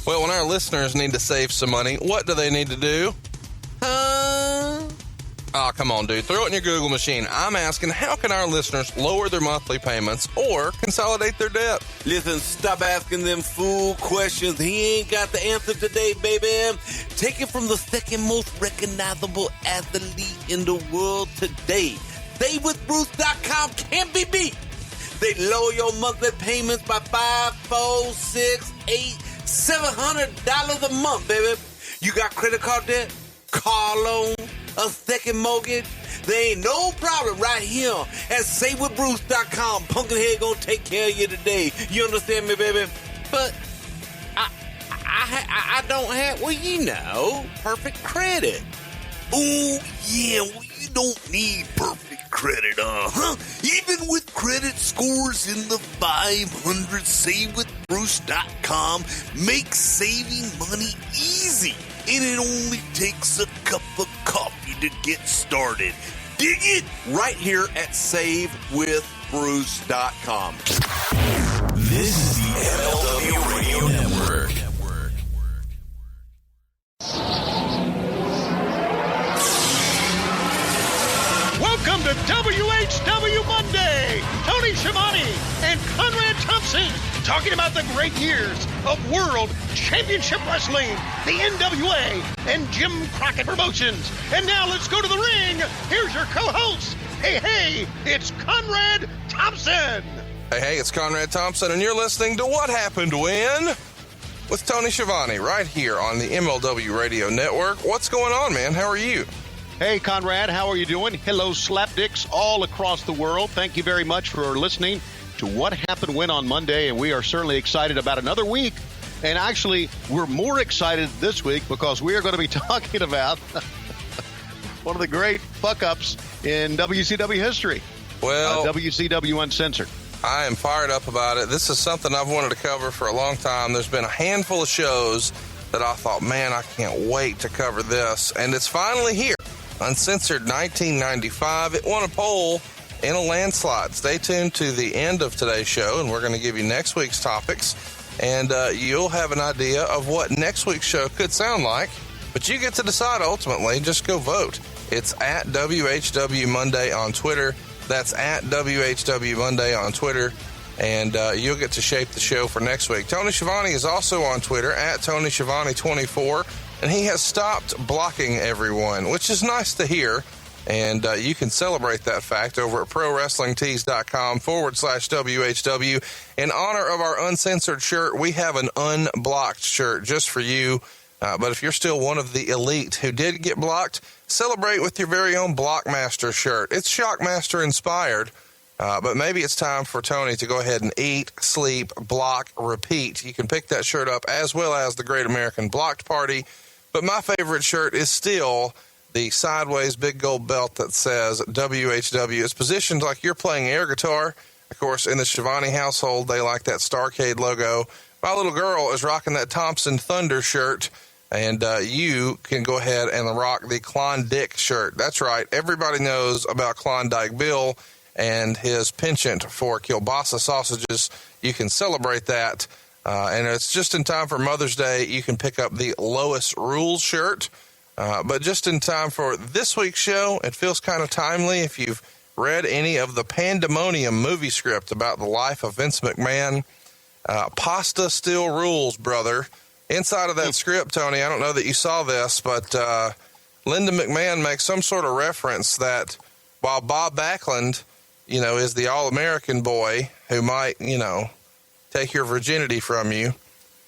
Well, when our listeners need to save some money, what do they need to do? Oh, come on, dude. Throw it in your Google machine. I'm asking, how can our listeners lower their monthly payments or consolidate their debt? Listen, stop asking them fool questions. He ain't got the answer today, baby. Take it from the second most recognizable athlete in the world today. SaveWithBruce.com can't be beat. They lower your monthly payments by $5, $4, $6, $8, $700 a month, baby. You got credit card debt, car loan, a second mortgage? There ain't no problem right here at SaveWithBruce.com. Pumpkinhead gonna take care of you today. You understand me, baby? But I don't have, well, you know, perfect credit. Oh, yeah, well, you don't need perfect credit, huh? Even with credit scores in the 500, SaveWithBruce.com makes saving money easy. And it only takes a cup of coffee to get started. Dig it? Right here at SaveWithBruce.com. This is the MLW Radio Network. Welcome to WHW Monday. Tony Schiavone and Conrad Thompson talking about the great years of World Championship Wrestling, the NWA, and Jim Crockett Promotions. And now let's go to the ring. Here's your co-host. Hey, it's Conrad Thompson. Hey, it's Conrad Thompson, and you're listening to What Happened When with Tony Schiavone right here on the MLW Radio Network. What's going on, man? How are you? Hey, Conrad, how are you doing? Hello, slapdicks all across the world. Thank you very much for listening to What Happened When on Monday, and we are certainly excited about another week. And actually, we're more excited this week because we are going to be talking about one of the great fuck-ups in WCW history. Well, WCW Uncensored. I am fired up about it. This is something I've wanted to cover for a long time. There's been a handful of shows that I thought, man, I can't wait to cover this. And it's finally here. Uncensored 1995. It won a poll in a landslide. Stay tuned to the end of today's show, and we're going to give you next week's topics. And you'll have an idea of what next week's show could sound like. But you get to decide ultimately. Just go vote. It's at WHW Monday on Twitter. That's at WHW Monday on Twitter. And you'll get to shape the show for next week. Tony Schiavone is also on Twitter, at Tony Schiavone24. And he has stopped blocking everyone, which is nice to hear. And you can celebrate that fact over at ProWrestlingTees.com/WHW. In honor of our Uncensored shirt, we have an unblocked shirt just for you. But if you're still one of the elite who did get blocked, celebrate with your very own Blockmaster shirt. It's Shockmaster inspired. But maybe it's time for Tony to go ahead and eat, sleep, block, repeat. You can pick that shirt up as well as the Great American Blocked Party. But my favorite shirt is still the sideways big gold belt that says WHW. It's positioned like you're playing air guitar. Of course, in the Schiavone household, they like that Starcade logo. My little girl is rocking that Thompson Thunder shirt. And you can go ahead and rock the Klondike shirt. That's right. Everybody knows about Klondike Bill and his penchant for kielbasa sausages. You can celebrate that. And it's just in time for Mother's Day. You can pick up the Lois Rules shirt. But just in time for this week's show, it feels kind of timely. If you've read any of the Pandemonium movie script about the life of Vince McMahon, pasta still rules, brother. Inside of that script, Tony, I don't know that you saw this, but Linda McMahon makes some sort of reference that while Bob Backlund, is the All-American boy who might, take your virginity from you.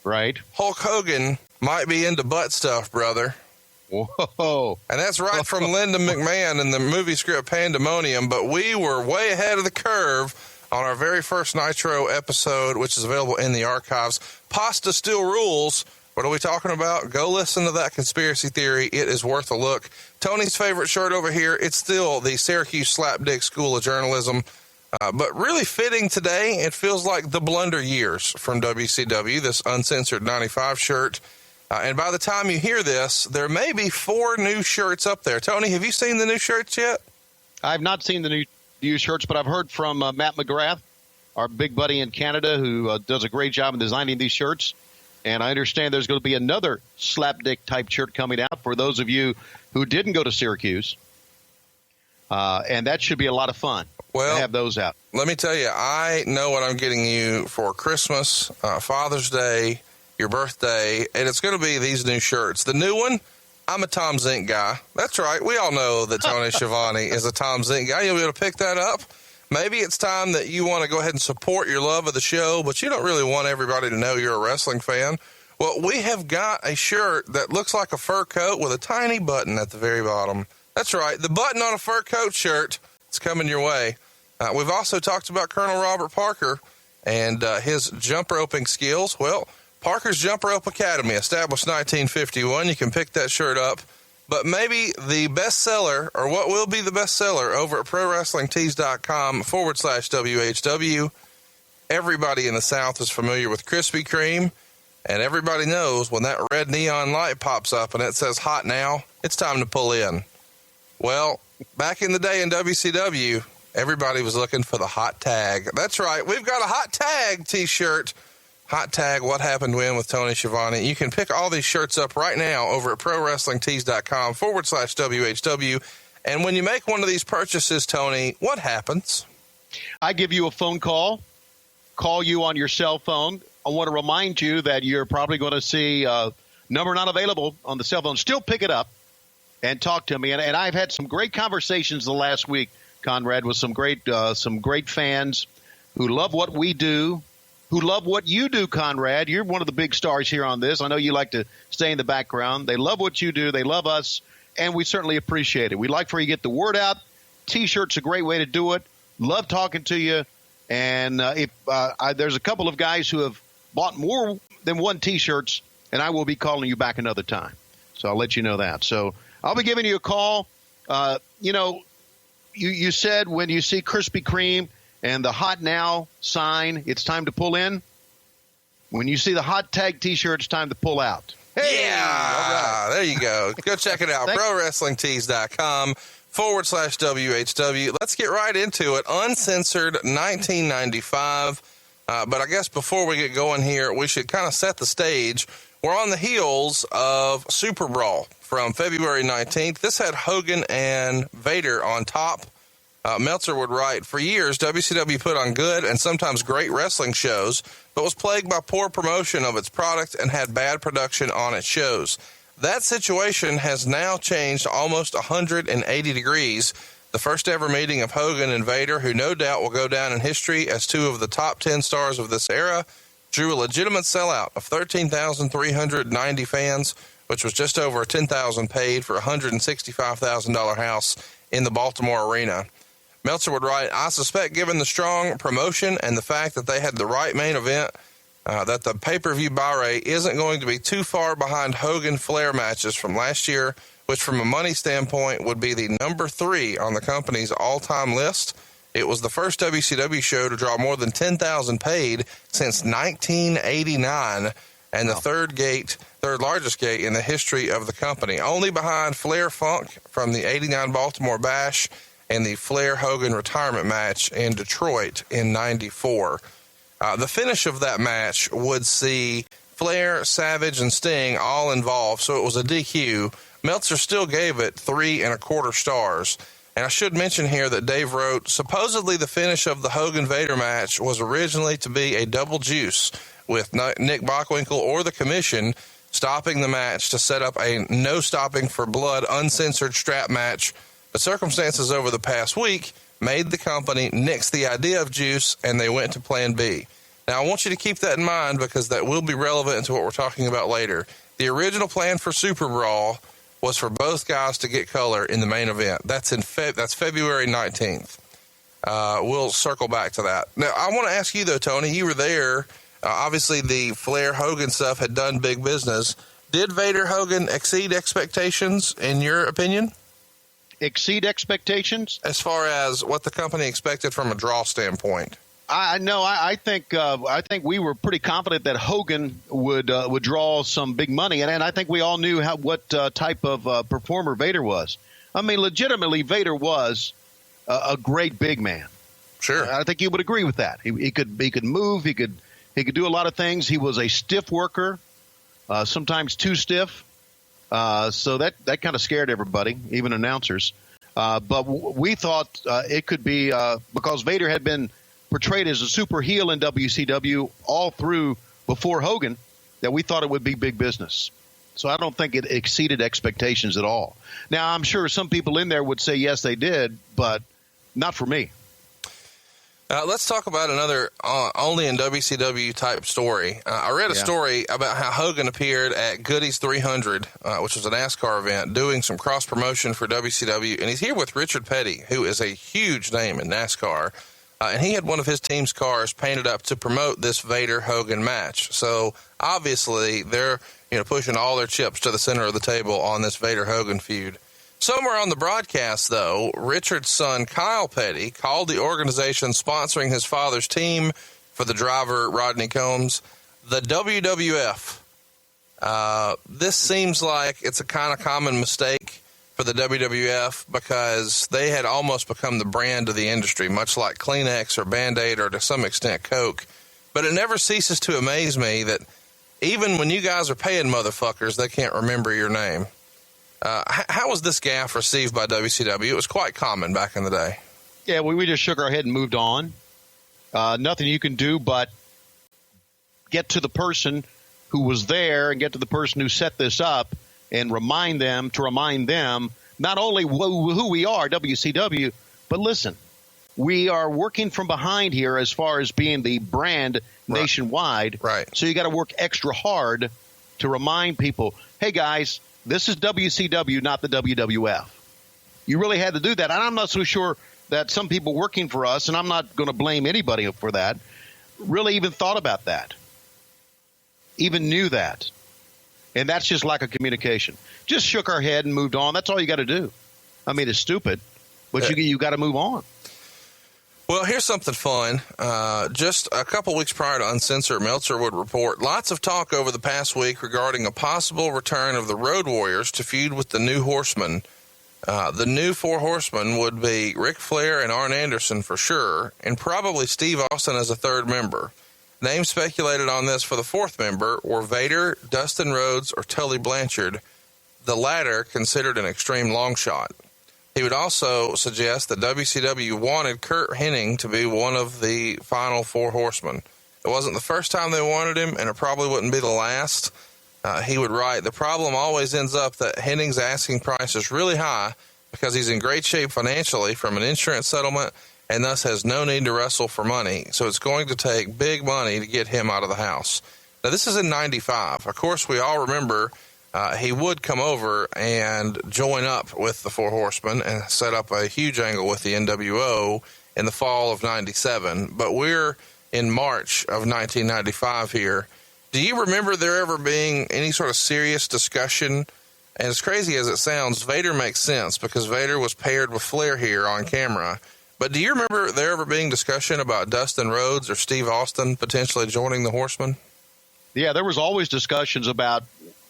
Right. Hulk Hogan might be into butt stuff, brother. Whoa. And that's right from Linda McMahon in the movie script Pandemonium, but we were way ahead of the curve on our very first Nitro episode, which is available in the archives. Pasta still rules. What are we talking about? Go listen to that conspiracy theory. It is worth a look. Tony's favorite shirt over here, it's still the Syracuse Slapdick School of Journalism. But really fitting today, it feels like the blunder years from WCW, this Uncensored 95 shirt. And by the time you hear this, there may be 4 new shirts up there. Tony, have you seen the new shirts yet? I've not seen the new shirts, but I've heard from Matt McGrath, our big buddy in Canada, who does a great job in designing these shirts. And I understand there's going to be another slapdick type shirt coming out for those of you who didn't go to Syracuse. And that should be a lot of fun to have those out. Let me tell you, I know what I'm getting you for Christmas, Father's Day, your birthday, and it's going to be these new shirts. The new one, I'm a Tom Zink guy. That's right. We all know that Tony Schiavone is a Tom Zink guy. You'll be able to pick that up. Maybe it's time that you want to go ahead and support your love of the show, but you don't really want everybody to know you're a wrestling fan. Well, we have got a shirt that looks like a fur coat with a tiny button at the very bottom. That's right. The button on a fur coat shirt is coming your way. We've also talked about Colonel Robert Parker and his jump roping skills. Well, Parker's Jump Rope Academy, established 1951. You can pick that shirt up. But maybe the bestseller, or what will be the bestseller, over at ProWrestlingTees.com/WHW. Everybody in the South is familiar with Krispy Kreme, and everybody knows when that red neon light pops up and it says hot now, it's time to pull in. Well, back in the day in WCW, everybody was looking for the hot tag. That's right. We've got a hot tag t-shirt. Hot tag, What Happened When with Tony Schiavone. You can pick all these shirts up right now over at ProWrestlingTees.com/WHW. And when you make one of these purchases, Tony, what happens? I give you a phone call you on your cell phone. I want to remind you that you're probably going to see number not available on the cell phone. Still pick it up and talk to me. And I've had some great conversations the last week, Conrad, with some great fans who love what we do, who love what you do, Conrad. You're one of the big stars here on this. I know you like to stay in the background. They love what you do. They love us, and we certainly appreciate it. We like for you to get the word out. T-shirt's a great way to do it. Love talking to you. And there's a couple of guys who have bought more than one T-shirts, and I will be calling you back another time. So I'll let you know that. So I'll be giving you a call. You said when you see Krispy Kreme and the hot now sign, it's time to pull in. When you see the hot tag T-shirt, it's time to pull out. Hey, yeah, there you go. Go check it out. ProWrestlingTees.com/WHW. Let's get right into it. Uncensored 1995. But I guess before we get going here, we should kind of set the stage. We're on the heels of Super Brawl from February 19th. This had Hogan and Vader on top. Meltzer would write, for years, WCW put on good and sometimes great wrestling shows, but was plagued by poor promotion of its product and had bad production on its shows. That situation has now changed almost 180 degrees. The first ever meeting of Hogan and Vader, who no doubt will go down in history as two of the top 10 stars of this era, drew a legitimate sellout of 13,390 fans, which was just over 10,000 paid for a $165,000 house in the Baltimore arena. Meltzer would write, I suspect given the strong promotion and the fact that they had the right main event, that the pay-per-view buy rate isn't going to be too far behind Hogan-Flair matches from last year, which from a money standpoint would be the number 3 on the company's all-time list. It was the first WCW show to draw more than 10,000 paid since 1989, and the third largest gate in the history of the company, only behind Flair Funk from the 89 Baltimore Bash and the Flair-Hogan retirement match in Detroit in 94. The finish of that match would see Flair, Savage, and Sting all involved, so it was a DQ. Meltzer still gave it 3 1/4 stars. And I should mention here that Dave wrote, supposedly the finish of the Hogan-Vader match was originally to be a double juice, with Nick Bockwinkel or the commission stopping the match to set up a no stopping for blood uncensored strap match. But circumstances over the past week made the company nix the idea of juice, and they went to plan B. Now, I want you to keep that in mind because that will be relevant to what we're talking about later. The original plan for Super Brawl was for both guys to get color in the main event. That's February 19th. We'll circle back to that. Now, I want to ask you, though, Tony, you were there. Obviously, the Flair-Hogan stuff had done big business. Did Vader-Hogan exceed expectations, in your opinion? Exceed expectations? As far as what the company expected from a draw standpoint. I think we were pretty confident that Hogan would draw some big money, and I think we all knew what type of performer Vader was. I mean, legitimately, Vader was a great big man. Sure, I think you would agree with that. He could move. He could do a lot of things. He was a stiff worker. sometimes too stiff. So that kind of scared everybody, even announcers. But we thought it could be because Vader had been portrayed as a super heel in WCW all through before Hogan, that we thought it would be big business. So I don't think it exceeded expectations at all. Now, I'm sure some people in there would say, yes, they did, but not for me. Let's talk about another only in WCW type story. I read a story about how Hogan appeared at Goody's 300, which was a NASCAR event, doing some cross promotion for WCW. And he's here with Richard Petty, who is a huge name in NASCAR. And he had one of his team's cars painted up to promote this Vader-Hogan match. So obviously they're pushing all their chips to the center of the table on this Vader-Hogan feud. Somewhere on the broadcast, though, Richard's son, Kyle Petty, called the organization sponsoring his father's team for the driver, Rodney Combs, the WWF. This seems like it's a kind of common mistake for the WWF because they had almost become the brand of the industry, much like Kleenex or Band-Aid or to some extent Coke. But it never ceases to amaze me that even when you guys are paying motherfuckers, they can't remember your name. How was this gaffe received by WCW? It was quite common back in the day. Yeah, we just shook our head and moved on. Nothing you can do but get to the person who was there and get to the person who set this up and remind them not only who we are, WCW, but listen, we are working from behind here as far as being the brand nationwide. Right. So you got to work extra hard to remind people, hey, guys, this is WCW, not the WWF. You really had to do that. And I'm not so sure that some people working for us, and I'm not going to blame anybody for that, really even thought about that, even knew that. And that's just lack of communication. Just shook our head and moved on. That's all you got to do. I mean, it's stupid, but you got to move on. Well, here's something fun. Just a couple weeks prior to Uncensored, Meltzer would report lots of talk over the past week regarding a possible return of the Road Warriors to feud with the New Horsemen. The new Four Horsemen would be Ric Flair and Arn Anderson for sure, and probably Steve Austin as a third member. Names speculated on this for the fourth member were Vader, Dustin Rhodes, or Tully Blanchard, the latter considered an extreme long shot. He would also suggest that WCW wanted Curt Hennig to be one of the final Four Horsemen. It wasn't the first time they wanted him, and it probably wouldn't be the last. He would write, the problem always ends up that Hennig's asking price is really high because he's in great shape financially from an insurance settlement and thus has no need to wrestle for money. So it's going to take big money to get him out of the house. Now, this is in 95. Of course, we all remember he would come over and join up with the Four Horsemen and set up a huge angle with the NWO in the fall of 97. But we're in March of 1995 here. Do you remember there ever being any sort of serious discussion? And as crazy as it sounds, Vader makes sense because Vader was paired with Flair here on camera. But do you remember there ever being discussion about Dustin Rhodes or Steve Austin potentially joining the Horsemen? Yeah, there was always discussions about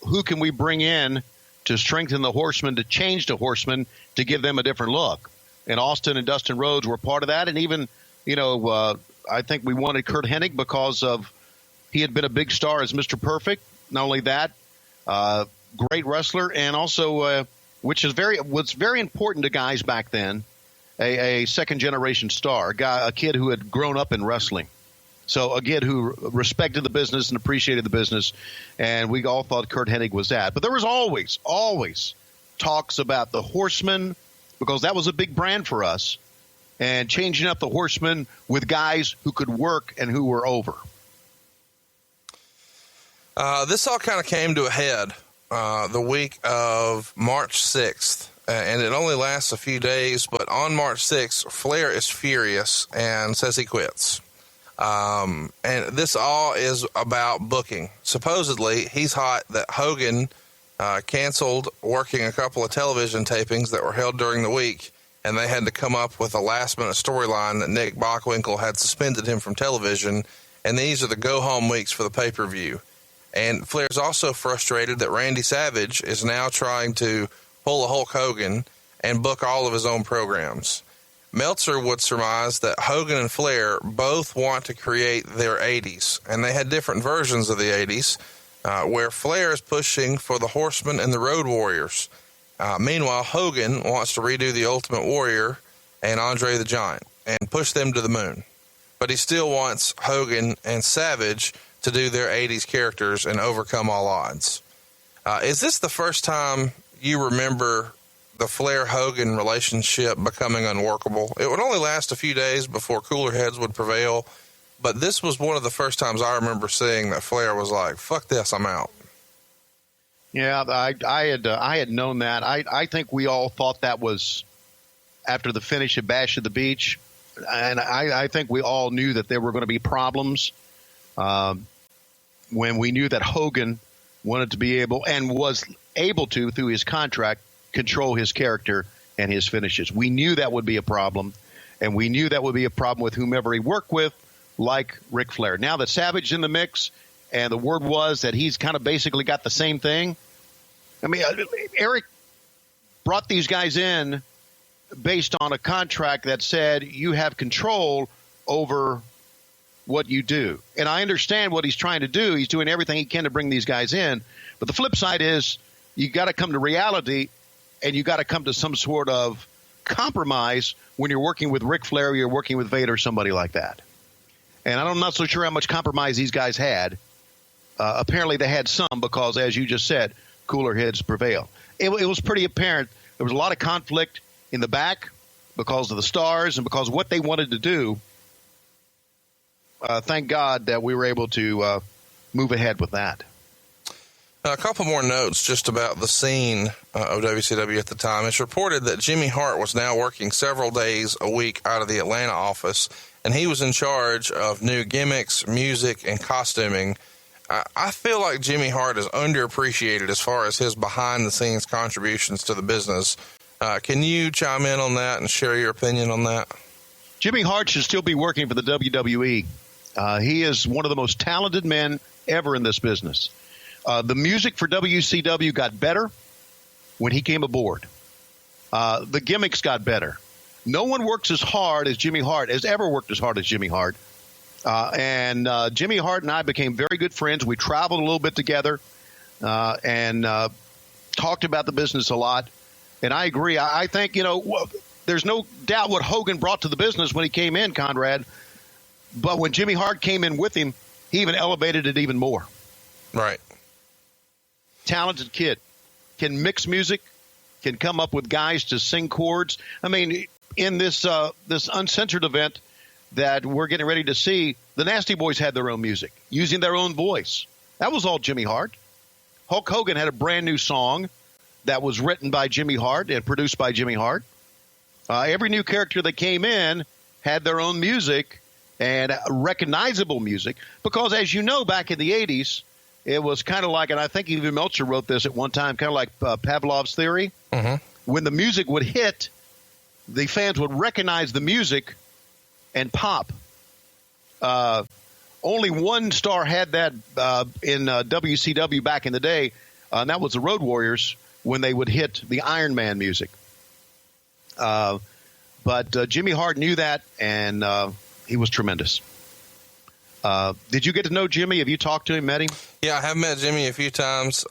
who can we bring in to strengthen the Horsemen, to change the Horsemen, to give them a different look. And Austin and Dustin Rhodes were part of that. And even, I think we wanted Curt Hennig because of he had been a big star as Mr. Perfect. Not only that, great wrestler, and also, which is was very important to guys back then, a second-generation star, a kid who had grown up in wrestling. So, a kid who respected the business and appreciated the business, and we all thought Curt Hennig was that. But there was always talks about the Horsemen, because that was a big brand for us, and changing up the Horsemen with guys who could work and who were over. This all kind of came to a head the week of March 6th, and it only lasts a few days, but on March 6th, Flair is furious and says he quits. And this all is about booking. Supposedly, he's hot that Hogan canceled working a couple of television tapings that were held during the week, and they had to come up with a last-minute storyline that Nick Bockwinkel had suspended him from television, and these are the go-home weeks for the pay-per-view. And Flair's also frustrated that Randy Savage is now trying to pull a Hulk Hogan and book all of his own programs. Meltzer would surmise that Hogan and Flair both want to create their 80s, and they had different versions of the 80s. where Flair is pushing for the Horsemen and the Road Warriors. Meanwhile, Hogan wants to redo the Ultimate Warrior and Andre the Giant and push them to the moon. But he still wants Hogan and Savage to do their 80s characters and overcome all odds. Is this the first time you remember the Flair-Hogan relationship becoming unworkable? It would only last a few days before cooler heads would prevail, but this was one of the first times I remember seeing that Flair was like, fuck this, I'm out. Yeah, I had known that. I think we all thought that was after the finish of Bash at the Beach, and I think we all knew that there were going to be problems when we knew that Hogan wanted to be able and was able to, through his contract, control his character and his finishes. We knew that would be a problem, and we knew that would be a problem with whomever he worked with, like Ric Flair. Now that Savage in the mix, and the word was that he's kind of basically got the same thing. I mean, Eric brought these guys in based on a contract that said you have control over what you do. And I understand what he's trying to do. He's doing everything he can to bring these guys in. But the flip side is you got to come to reality, and you got to come to some sort of compromise when you're working with Ric Flair, you're working with Vader, somebody like that. And I'm not so sure how much compromise these guys had. Apparently they had some because, as you just said, cooler heads prevail. It was pretty apparent. There was a lot of conflict in the back because of the stars and because of what they wanted to do. Thank God that we were able to move ahead with that. A couple more notes just about the scene of WCW at the time. It's reported that Jimmy Hart was now working several days a week out of the Atlanta office, and he was in charge of new gimmicks, music, and costuming. I feel like Jimmy Hart is underappreciated as far as his behind-the-scenes contributions to the business. Can you chime in on that and share your opinion on that? Jimmy Hart should still be working for the WWE. He is one of the most talented men ever in this business. The music for WCW got better when he came aboard. The gimmicks got better. No one works as hard as Jimmy Hart, has ever worked as hard as Jimmy Hart. And Jimmy Hart and I became very good friends. We traveled a little bit together and talked about the business a lot. And I agree. I think, there's no doubt what Hogan brought to the business when he came in, Conrad. But when Jimmy Hart came in with him, he even elevated it even more. Right. Talented kid. Can mix music, can come up with guys to sing chords. I mean, in this Uncensored event that we're getting ready to see, the Nasty Boys had their own music, using their own voice. That was all Jimmy Hart. Hulk Hogan had a brand new song that was written by Jimmy Hart and produced by Jimmy Hart. Every new character that came in had their own music and recognizable music because, as you know, back in the 80s, it was kind of like, and I think even Meltzer wrote this at one time, kind of like Pavlov's theory. Mm-hmm. When the music would hit, the fans would recognize the music and pop. Only one star had that in WCW back in the day, and that was the Road Warriors when they would hit the Iron Man music. But Jimmy Hart knew that, and he was tremendous. Did you get to know Jimmy? Have you talked to him, met him? Yeah, I have met Jimmy a few times.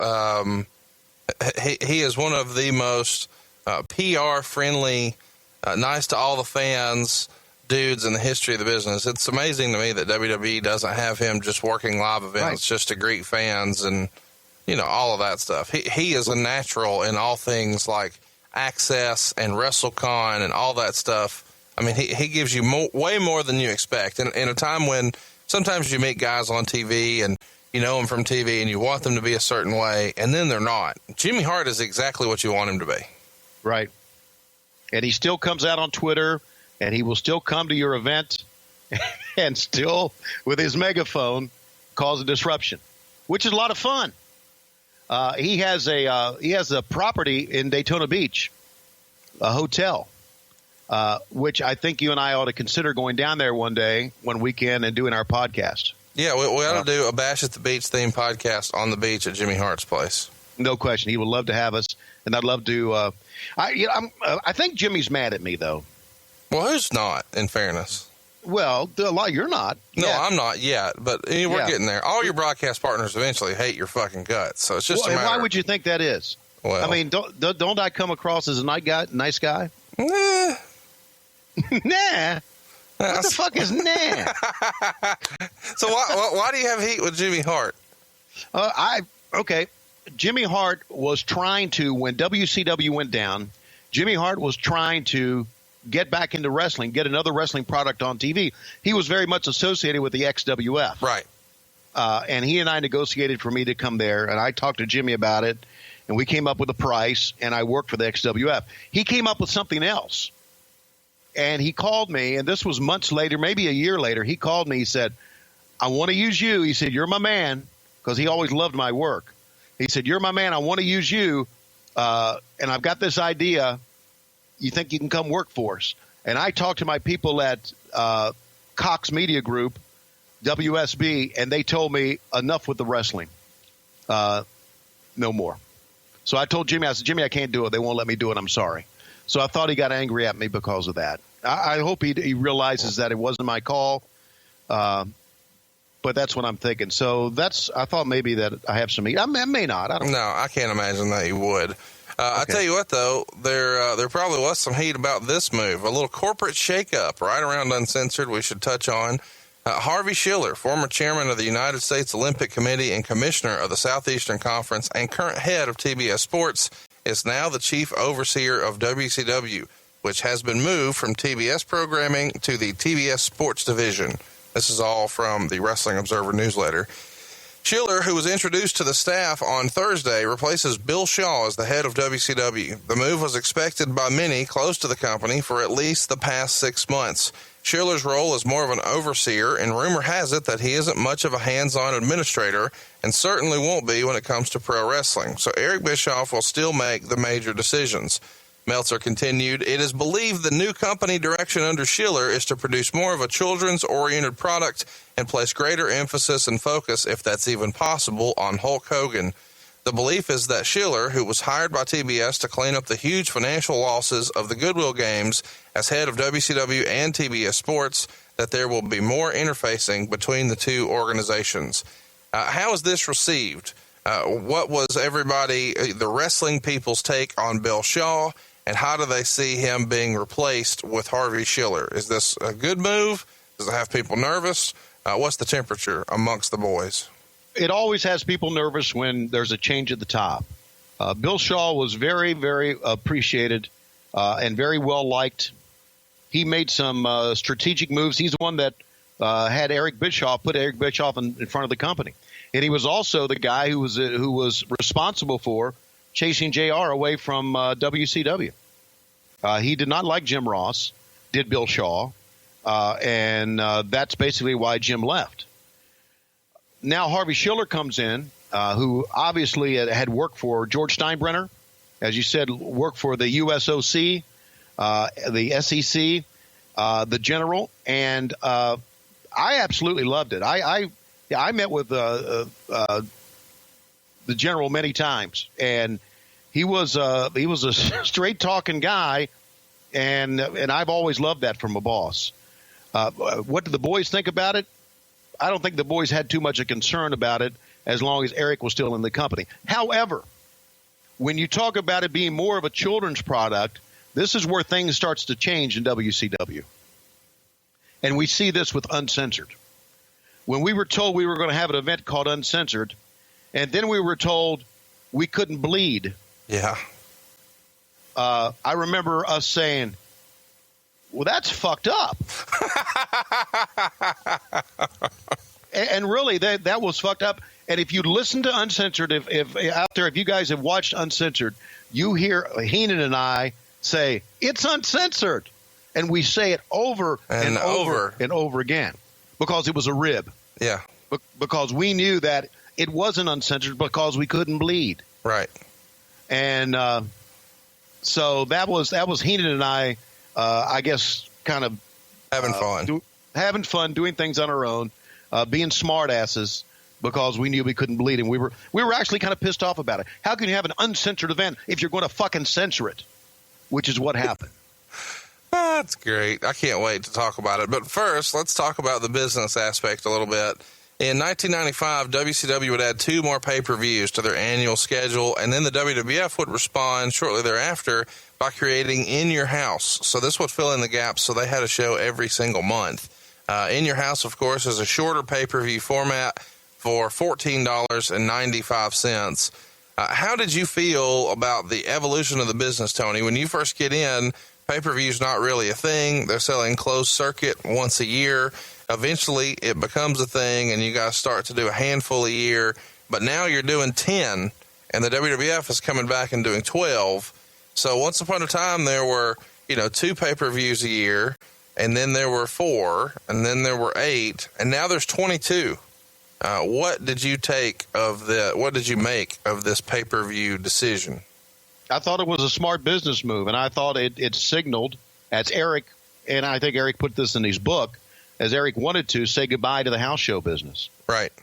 He is one of the most PR-friendly, nice to all the fans dudes in the history of the business. It's amazing to me that WWE doesn't have him just working live events just to greet fans and, all of that stuff. He is a natural in all things like Access and WrestleCon and all that stuff. I mean, he gives you way more than you expect. And in a time when sometimes you meet guys on TV and you know them from TV and you want them to be a certain way, and then they're not. Jimmy Hart is exactly what you want him to be. Right. And he still comes out on Twitter, and he will still come to your event and still, with his megaphone, cause a disruption, which is a lot of fun. He has a property in Daytona Beach, a hotel, which I think you and I ought to consider going down there one weekend, and doing our podcast. Yeah, we ought to do a Bash at the Beach themed podcast on the beach at Jimmy Hart's place. No question. He would love to have us, and I'd love to. I think Jimmy's mad at me, though. Well, who's not, in fairness? Well, you're not. No, yet. I'm not yet, but we're getting there. All your broadcast partners eventually hate your fucking guts, so it's just a matter. Why would you think that is? Well, I mean, don't I come across as a nice guy? Nah. Nah. What the fuck is nah? So why do you have heat with Jimmy Hart? Okay. Jimmy Hart was trying to, when WCW went down, Jimmy Hart was trying to get back into wrestling, get another wrestling product on TV. He was very much associated with the XWF. Right. And he and I negotiated for me to come there, and I talked to Jimmy about it, and we came up with a price, and I worked for the XWF. He came up with something else, and he called me, and this was months later, maybe a year later. He called me. He said, I want to use you. He said, you're my man, because he always loved my work. He said, you're my man. I want to use you, and I've got this idea. You think you can come work for us? And I talked to my people at Cox Media Group, WSB, and they told me enough with the wrestling. No more. So I told Jimmy, I said, Jimmy, I can't do it. They won't let me do it. I'm sorry. So I thought he got angry at me because of that. I hope he realizes that it wasn't my call. But that's what I'm thinking. So I thought maybe that I have some heat. I may not. I don't know. No, I can't imagine that you would. I tell you what, though, there probably was some heat about this move. A little corporate shakeup right around Uncensored we should touch on. Harvey Shiller, former chairman of the United States Olympic Committee and commissioner of the Southeastern Conference and current head of TBS Sports, is now the chief overseer of WCW, which has been moved from TBS programming to the TBS Sports Division. This is all from the Wrestling Observer newsletter. Shiller, who was introduced to the staff on Thursday, replaces Bill Shaw as the head of WCW. The move was expected by many close to the company for at least the past 6 months. Shiller's role is more of an overseer, and rumor has it that he isn't much of a hands-on administrator and certainly won't be when it comes to pro wrestling. So Eric Bischoff will still make the major decisions. Meltzer continued, it is believed the new company direction under Shiller is to produce more of a children's-oriented product and place greater emphasis and focus, if that's even possible, on Hulk Hogan. The belief is that Shiller, who was hired by TBS to clean up the huge financial losses of the Goodwill Games as head of WCW and TBS Sports, that there will be more interfacing between the two organizations. How is this received? What was everybody, the wrestling people's take on Bill Shaw? And how do they see him being replaced with Harvey Shiller? Is this a good move? Does it have people nervous? What's the temperature amongst the boys? It always has people nervous when there's a change at the top. Bill Shaw was very, very appreciated and very well liked. He made some strategic moves. He's the one that had Eric Bischoff, put Eric Bischoff in front of the company. And he was also the guy who was responsible for chasing JR away from WCW. He did not like Jim Ross, did Bill Shaw, and that's basically why Jim left. Now Harvey Shiller comes in, who obviously had worked for George Steinbrenner, as you said, worked for the USOC, the SEC, the General, and I absolutely loved it. I met with the General many times, and he was a straight talking guy, and I've always loved that from a boss. What did the boys think about it? I don't think the boys had too much of concern about it as long as Eric was still in the company. However, when you talk about it being more of a children's product, this is where things starts to change in WCW. And we see this with Uncensored. When we were told we were going to have an event called Uncensored, and then we were told we couldn't bleed. Yeah. I remember us saying, well, that's fucked up. and really, that was fucked up. And if you listen to Uncensored, if out there, if you guys have watched Uncensored, you hear Heenan and I say, it's Uncensored. And we say it over and over and over again because it was a rib. Yeah. Because we knew that it wasn't Uncensored because we couldn't bleed. Right. And so that was Heenan and I guess, kind of having fun, doing things on our own, being smart asses because we knew we couldn't bleed, and we were actually kind of pissed off about it. How can you have an uncensored event if you're going to fucking censor it? Which is what happened. That's great. I can't wait to talk about it. But first, let's talk about the business aspect a little bit. In 1995, WCW would add 2 more pay-per-views to their annual schedule, and then the WWF would respond shortly thereafter by creating In Your House. So this would fill in the gaps, so they had a show every single month. In Your House, of course, is a shorter pay-per-view format for $14.95. How did you feel about the evolution of the business, Tony? When you first get in, pay-per-view's not really a thing. They're selling closed circuit once a year. Eventually, it becomes a thing, and you guys start to do a handful a year. But now you're doing 10, and the WWF is coming back and doing 12. So once upon a time, there were 2 pay-per-views a year, and then there were 4, and then there were 8, and now there's 22. What did you make of this pay-per-view decision? I thought it was a smart business move, and I thought it signaled, as Eric, and I think Eric put this in his book, as Eric wanted to say goodbye to the house show business. Right.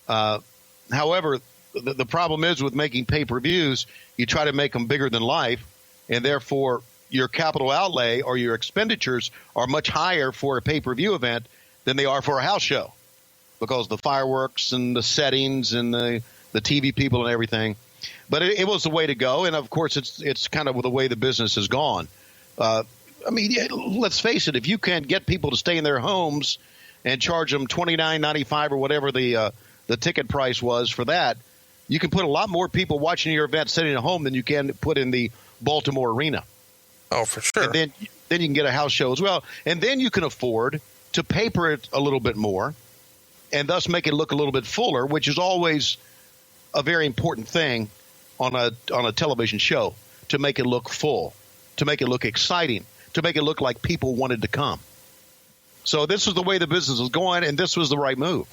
However, the problem is with making pay-per-views, you try to make them bigger than life, and therefore your capital outlay or your expenditures are much higher for a pay-per-view event than they are for a house show, because the fireworks and the settings and the TV people and everything. But it was the way to go, and of course it's kind of the way the business has gone. Let's face it, if you can't get people to stay in their homes and charge them $29.95 or whatever the ticket price was for that, you can put a lot more people watching your event sitting at home than you can put in the Baltimore arena. Oh, for sure. And then you can get a house show as well. And then you can afford to paper it a little bit more and thus make it look a little bit fuller, which is always a very important thing on a television show, to make it look full, to make it look exciting, to make it look like people wanted to come. So this was the way the business was going, and this was the right move.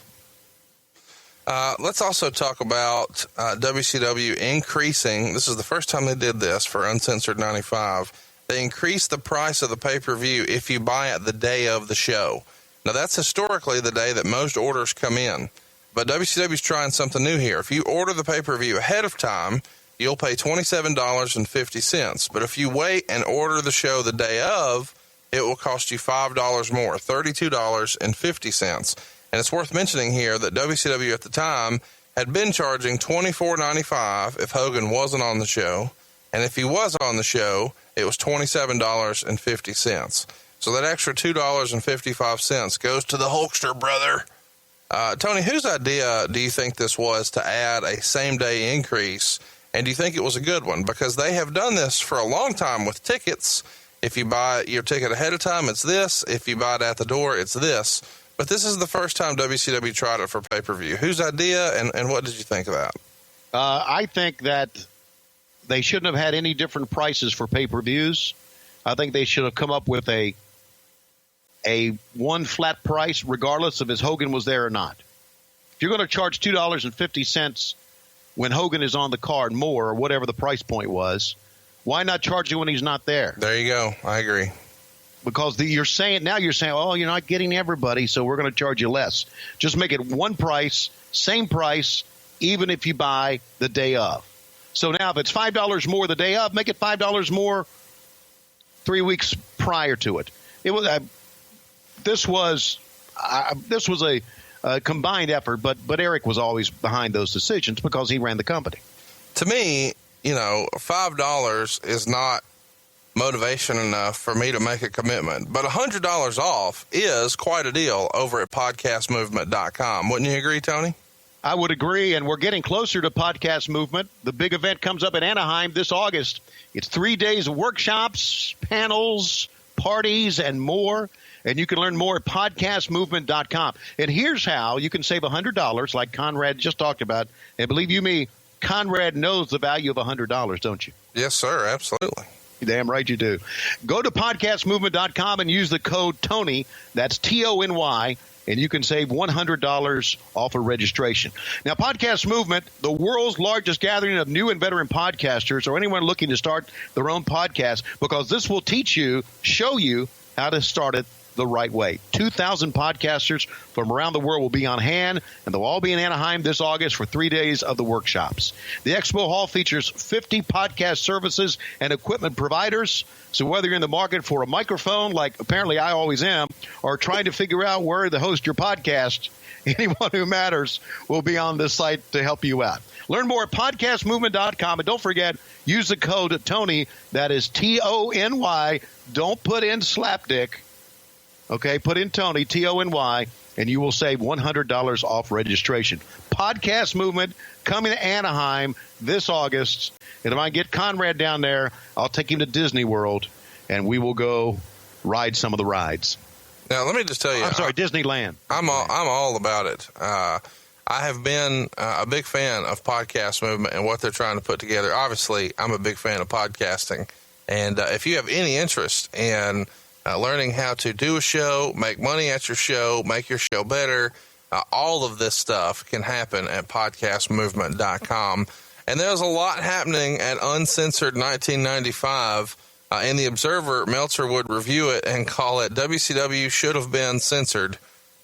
Let's also talk about WCW increasing. This is the first time they did this for Uncensored 95. They increased the price of the pay-per-view if you buy it the day of the show. Now, that's historically the day that most orders come in. But WCW's trying something new here. If you order the pay-per-view ahead of time, you'll pay $27.50. But if you wait and order the show the day of, it will cost you $5 more, $32.50. And it's worth mentioning here that WCW at the time had been charging $24.95 if Hogan wasn't on the show. And if he was on the show, it was $27.50. So that extra $2.55 goes to the Hulkster brother. Tony, whose idea do you think this was to add a same-day increase? And do you think it was a good one? Because they have done this for a long time with tickets. If you buy your ticket ahead of time, it's this. If you buy it at the door, it's this. But this is the first time WCW tried it for pay-per-view. Whose idea, and what did you think of that? I think that they shouldn't have had any different prices for pay-per-views. I think they should have come up with a one flat price, regardless of if Hogan was there or not. If you're going to charge $2.50 when Hogan is on the card more, or whatever the price point was, why not charge it when he's not there? There you go. I agree. Because you're saying, oh, you're not getting everybody, so we're going to charge you less. Just make it one price, same price, even if you buy the day of. So now if it's $5 more the day of, make it $5 more 3 weeks prior to it. This was a combined effort, but Eric was always behind those decisions because he ran the company. To me, $5 is not motivation enough for me to make a commitment, but $100 off is quite a deal over at podcastmovement.com. Wouldn't you agree, Tony? I would agree, and we're getting closer to Podcast Movement. The big event comes up in Anaheim this August. It's 3 days of workshops, panels, parties, and more. And you can learn more at podcastmovement.com. And here's how you can save $100, like Conrad just talked about. And believe you me, Conrad knows the value of $100, don't you? Yes, sir. Absolutely. Damn right you do. Go to podcastmovement.com and use the code TONY. That's TONY. And you can save $100 off of registration. Now, Podcast Movement, the world's largest gathering of new and veteran podcasters or anyone looking to start their own podcast, because this will teach you, show you how to start it the right way. 2,000 podcasters from around the world will be on hand, and they'll all be in Anaheim this August for 3 days of the workshops. The Expo Hall features 50 podcast services and equipment providers. So whether you're in the market for a microphone, like apparently I always am, or trying to figure out where to host your podcast, anyone who matters will be on this site to help you out. Learn more at podcastmovement.com. And don't forget, use the code TONY. That is TONY. Don't put in slapdick. Okay, put in Tony, TONY, and you will save $100 off registration. Podcast Movement coming to Anaheim this August. And if I get Conrad down there, I'll take him to Disney World, and we will go ride some of the rides. Now, let me just tell you. I'm sorry, Disneyland. I'm all about it. I have been a big fan of Podcast Movement and what they're trying to put together. Obviously, I'm a big fan of podcasting. And if you have any interest in learning how to do a show, make money at your show, make your show better, all of this stuff can happen at podcastmovement.com. And there's a lot happening at Uncensored 1995. In the Observer, Meltzer would review it and call it WCW Should Have Been Censored.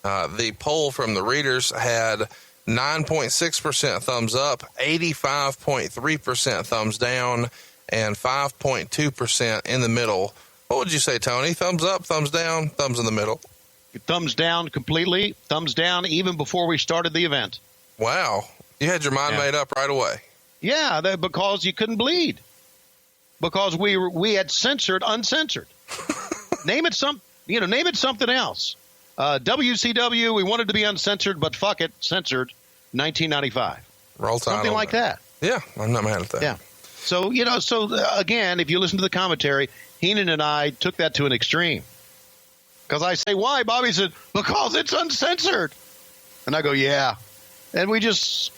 The poll from the readers had 9.6% thumbs up, 85.3% thumbs down, and 5.2% in the middle. What would you say, Tony? Thumbs up, thumbs down, thumbs in the middle? Thumbs down completely. Thumbs down even before we started the event. Wow. You had your mind made up right away. Yeah, because you couldn't bleed. Because we had censored Uncensored. Name it something else. WCW, we wanted to be uncensored, but fuck it, censored. 1995. Roll Tide. Something like that. Yeah, I'm not mad at that. Yeah. So again, if you listen to the commentary, Heenan and I took that to an extreme. Because I say, why? Bobby said, because it's uncensored. And I go, yeah. And we just,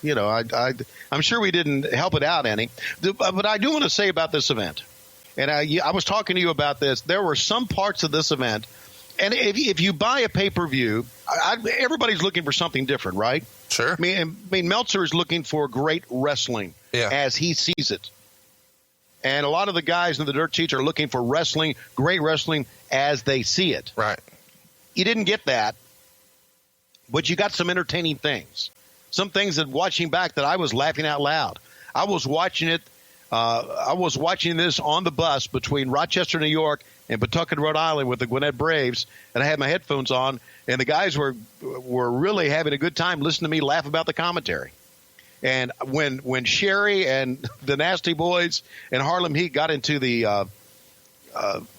I'm sure we didn't help it out any. But I do want to say about this event, and I was talking to you about this, there were some parts of this event, and if you buy a pay-per-view, everybody's looking for something different, right? Sure. I mean, Meltzer is looking for great wrestling as he sees it. And a lot of the guys in the dirt sheets are looking for wrestling, great wrestling, as they see it. Right. You didn't get that, but you got some entertaining things. Some things that watching back that I was laughing out loud. I was watching it. I was watching this on the bus between Rochester, New York, and Pawtucket, Rhode Island with the Gwinnett Braves, and I had my headphones on, and the guys were really having a good time listening to me laugh about the commentary. And when Sherry and the Nasty Boys and Harlem Heat got into the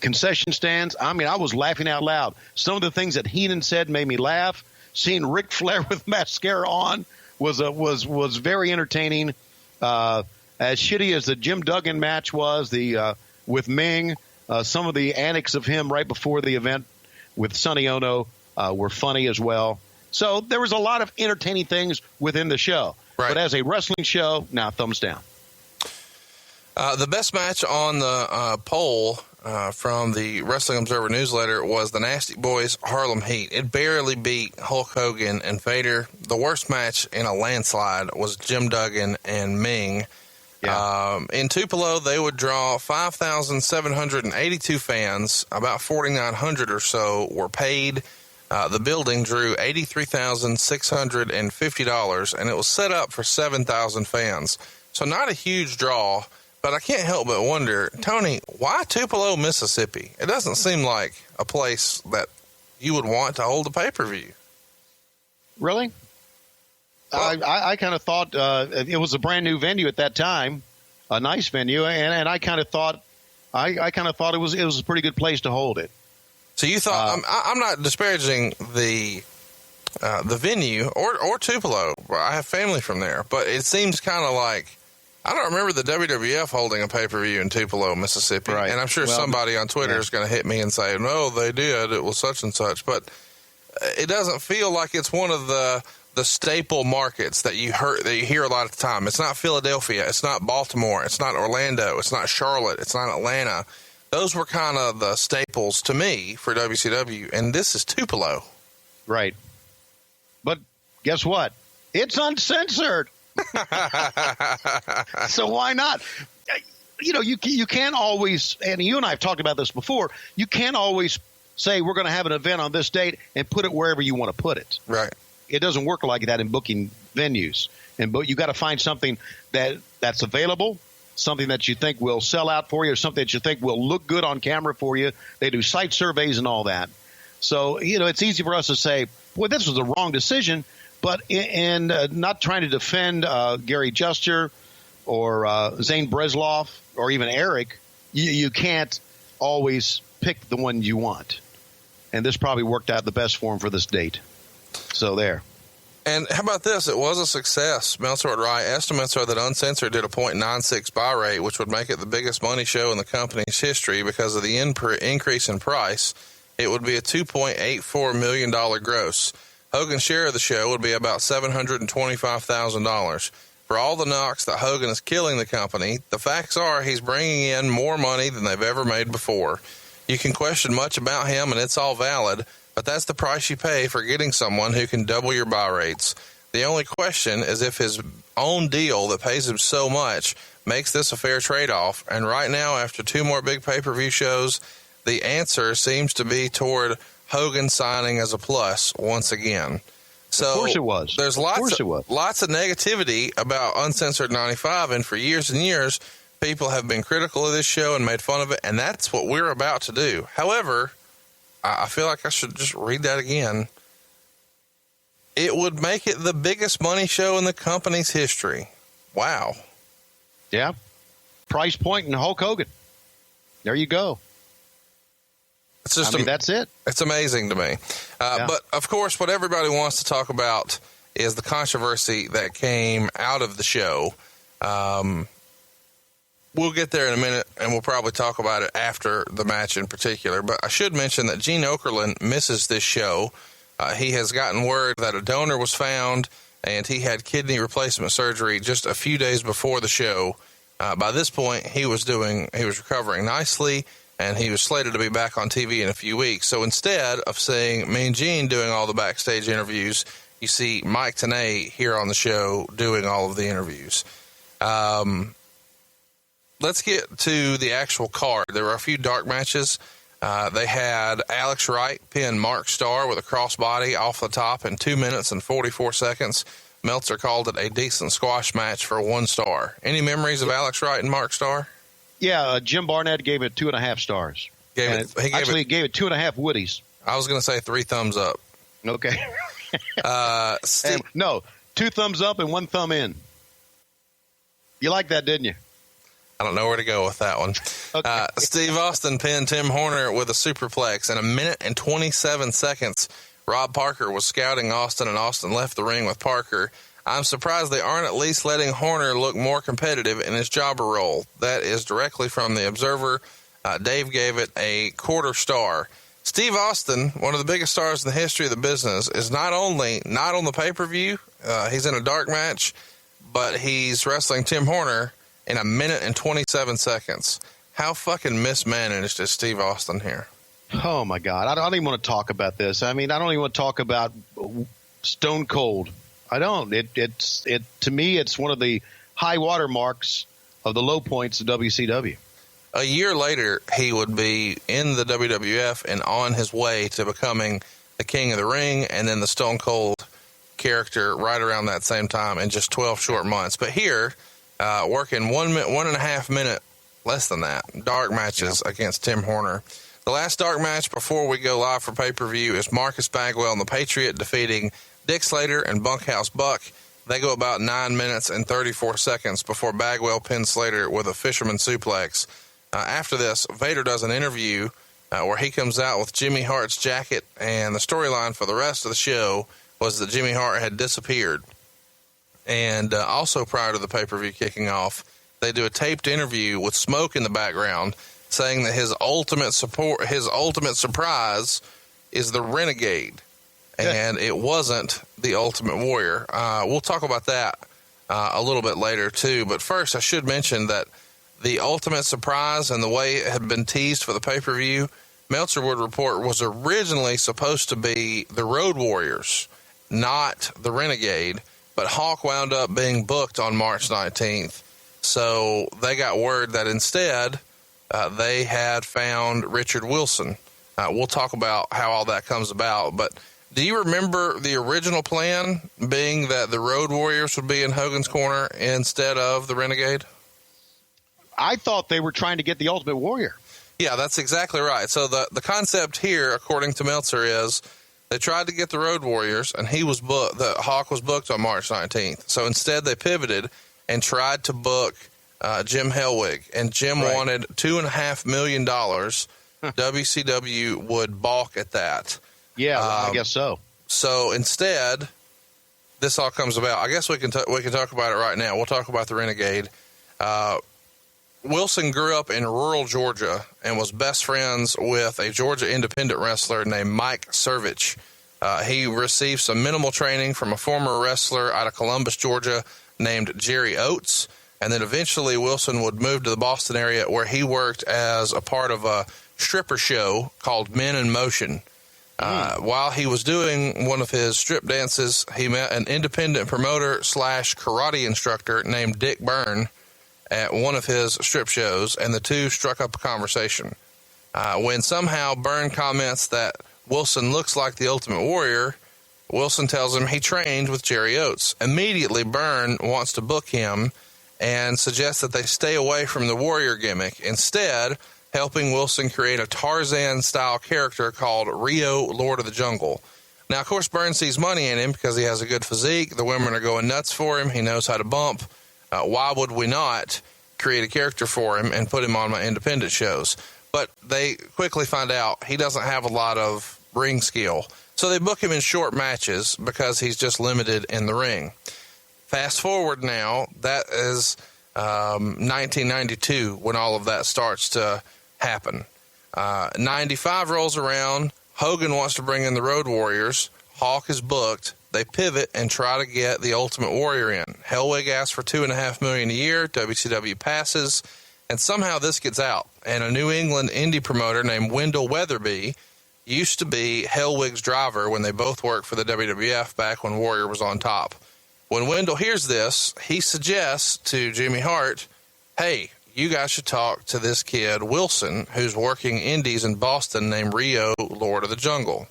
concession stands, I mean, I was laughing out loud. Some of the things that Heenan said made me laugh. Seeing Ric Flair with mascara on was very entertaining. As shitty as the Jim Duggan match was, with Ming, some of the antics of him right before the event with Sonny Ono were funny as well. So there was a lot of entertaining things within the show. Right. But as a wrestling show, now thumbs down. The best match on the poll from the Wrestling Observer newsletter was the Nasty Boys Harlem Heat. It barely beat Hulk Hogan and Vader. The worst match in a landslide was Jim Duggan and Ming. Yeah. In Tupelo, they would draw 5,782 fans. About 4,900 or so were paid. The building drew $83,650, and it was set up for 7,000 fans. So not a huge draw, but I can't help but wonder, Tony, why Tupelo, Mississippi? It doesn't seem like a place that you would want to hold a pay-per-view. Really? Well, I kind of thought it was a brand new venue at that time, a nice venue, and I kind of thought it was a pretty good place to hold it. So you thought I'm not disparaging the venue or Tupelo. I have family from there, but it seems kind of like I don't remember the WWF holding a pay-per-view in Tupelo, Mississippi. Right. And I'm sure somebody on Twitter is going to hit me and say, "No, they did. It was such and such." But it doesn't feel like it's one of the staple markets that you hear a lot of the time. It's not Philadelphia. It's not Baltimore. It's not Orlando. It's not Charlotte. It's not Atlanta. Those were kind of the staples to me for WCW, and this is Tupelo. Right. But guess what? It's uncensored. So why not? You can't always, and you and I have talked about this before, you can't always say we're going to have an event on this date and put it wherever you want to put it. Right. It doesn't work like that in booking venues. But you got to find something that's available, something that you think will sell out for you, or something that you think will look good on camera for you. They do site surveys and all that. So, it's easy for us to say, boy, this was the wrong decision. But in not trying to defend Gary Juster or Zane Bresloff or even Eric, you can't always pick the one you want. And this probably worked out the best for him for this date. So there. And how about this? It was a success. Meltzer would write, estimates are that Uncensored did a .96 buy rate, which would make it the biggest money show in the company's history because of the increase in price. It would be a $2.84 million gross. Hogan's share of the show would be about $725,000. For all the knocks that Hogan is killing the company, the facts are he's bringing in more money than they've ever made before. You can question much about him, and it's all valid, but that's the price you pay for getting someone who can double your buy rates. The only question is if his own deal that pays him so much makes this a fair trade-off. And right now, after 2 more big pay-per-view shows, the answer seems to be toward Hogan signing as a plus once again. So of course it was. There's lots of negativity about Uncensored 95, and for years and years, people have been critical of this show and made fun of it, and that's what we're about to do. However, I feel like I should just read that again. It would make it the biggest money show in the company's history. Wow. Yeah. Price point and Hulk Hogan. There you go. It's just that's it. It's amazing to me. But, of course, what everybody wants to talk about is the controversy that came out of the show. We'll get there in a minute, and we'll probably talk about it after the match in particular. But I should mention that Gene Okerlund misses this show. He has gotten word that a donor was found, and he had kidney replacement surgery just a few days before the show. By this point, he was recovering nicely, and he was slated to be back on TV in a few weeks. So instead of seeing me and Gene doing all the backstage interviews, you see Mike Tenay here on the show doing all of the interviews. Let's get to the actual card. There were a few dark matches. They had Alex Wright pin Mark Starr with a crossbody off the top in 2 minutes and 44 seconds. Meltzer called it a decent squash match for 1 star. Any memories of Alex Wright and Mark Starr? Yeah, Jim Barnett gave it 2.5 stars. He gave it 2.5 Woodies. I was going to say 3 thumbs up. Okay. Steve, no, 2 thumbs up and 1 thumb in. You liked that, didn't you? I don't know where to go with that one. Okay. Steve Austin pinned Tim Horner with a superplex. In 1 minute and 27 seconds, Rob Parker was scouting Austin, and Austin left the ring with Parker. I'm surprised they aren't at least letting Horner look more competitive in his jobber role. That is directly from the Observer. Dave gave it a 1/4 star. Steve Austin, one of the biggest stars in the history of the business, is not only not on the pay-per-view, he's in a dark match, but he's wrestling Tim Horner in 1 minute and 27 seconds. How fucking mismanaged is Steve Austin here? Oh, my God. I don't even want to talk about this. I mean, I don't even want to talk about Stone Cold. I don't. To me, it's one of the high water marks of the low points of WCW. A year later, he would be in the WWF and on his way to becoming the King of the Ring and then the Stone Cold character right around that same time in just 12 short months. But here, working 1.5 minute, less than that, dark matches against Tim Horner. The last dark match before we go live for pay-per-view is Marcus Bagwell and the Patriot defeating Dick Slater and Bunkhouse Buck. They go about 9 minutes and 34 seconds before Bagwell pins Slater with a fisherman suplex. After this, Vader does an interview where he comes out with Jimmy Hart's jacket, and the storyline for the rest of the show was that Jimmy Hart had disappeared. And also prior to the pay-per-view kicking off, they do a taped interview with smoke in the background saying that his ultimate surprise is the Renegade. And it wasn't the Ultimate Warrior. We'll talk about that a little bit later, too. But first, I should mention that the Ultimate Surprise and the way it had been teased for the pay-per-view, Meltzer would report, was originally supposed to be the Road Warriors, not the Renegade. But Hawk wound up being booked on March 19th. So they got word that instead they had found Richard Wilson. We'll talk about how all that comes about. But do you remember the original plan being that the Road Warriors would be in Hogan's corner instead of the Renegade? I thought they were trying to get the Ultimate Warrior. Yeah, that's exactly right. So the concept here, according to Meltzer, is they tried to get the Road Warriors, and the Hawk was booked on March 19th. So instead they pivoted and tried to book Jim Hellwig, and Jim wanted $2.5 million. WCW would balk at that. Yeah, I guess so. So instead, this all comes about. I guess we can talk about it right now. We'll talk about the Renegade. Wilson grew up in rural Georgia and was best friends with a Georgia independent wrestler named Mike Servich. He received some minimal training from a former wrestler out of Columbus, Georgia, named Jerry Oates. And then eventually Wilson would move to the Boston area, where he worked as a part of a stripper show called Men in Motion. While he was doing one of his strip dances, he met an independent promoter / karate instructor named Dick Byrne at one of his strip shows, and the two struck up a conversation. When somehow Byrne comments that Wilson looks like the Ultimate Warrior, Wilson tells him he trained with Jerry Oates. Immediately, Byrne wants to book him and suggests that they stay away from the Warrior gimmick, instead helping Wilson create a Tarzan-style character called Rio, Lord of the Jungle. Now, of course, Byrne sees money in him because he has a good physique. The women are going nuts for him. He knows how to bump. Why would we not create a character for him and put him on my independent shows? But they quickly find out he doesn't have a lot of ring skill. So they book him in short matches because he's just limited in the ring. Fast forward now, that is 1992 when all of that starts to happen. 95 rolls around. Hogan wants to bring in the Road Warriors. Hawk is booked. They pivot and try to get the Ultimate Warrior in. Hellwig asks for $2.5 million a year. WCW passes, and somehow this gets out. And a New England indie promoter named Wendell Weatherby used to be Hellwig's driver when they both worked for the WWF back when Warrior was on top. When Wendell hears this, he suggests to Jimmy Hart, hey, you guys should talk to this kid, Wilson, who's working indies in Boston named Rio, Lord of the Jungle.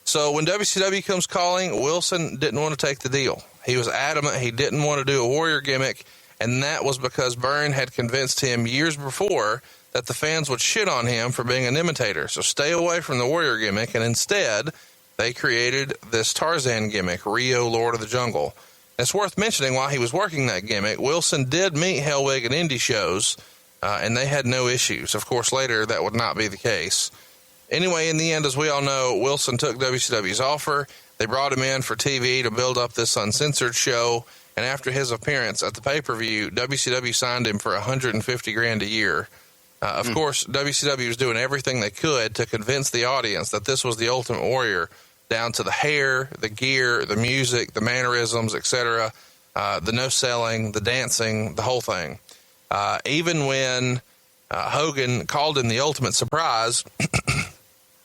So when WCW comes calling, Wilson didn't want to take the deal. He was adamant he didn't want to do a Warrior gimmick, and that was because Byrne had convinced him years before that the fans would shit on him for being an imitator. So stay away from the Warrior gimmick, and instead they created this Tarzan gimmick, Rio, Lord of the Jungle. It's worth mentioning, while he was working that gimmick, Wilson did meet Hellwig at indie shows, and they had no issues. Of course, later that would not be the case. Anyway, in the end, as we all know, Wilson took WCW's offer. They brought him in for TV to build up this Uncensored show, and after his appearance at the pay-per-view, WCW signed him for $150,000 a year. Of course, WCW was doing everything they could to convince the audience that this was the Ultimate Warrior, down to the hair, the gear, the music, the mannerisms, etc., the no-selling, the dancing, the whole thing. Even when Hogan called him the Ultimate Surprise,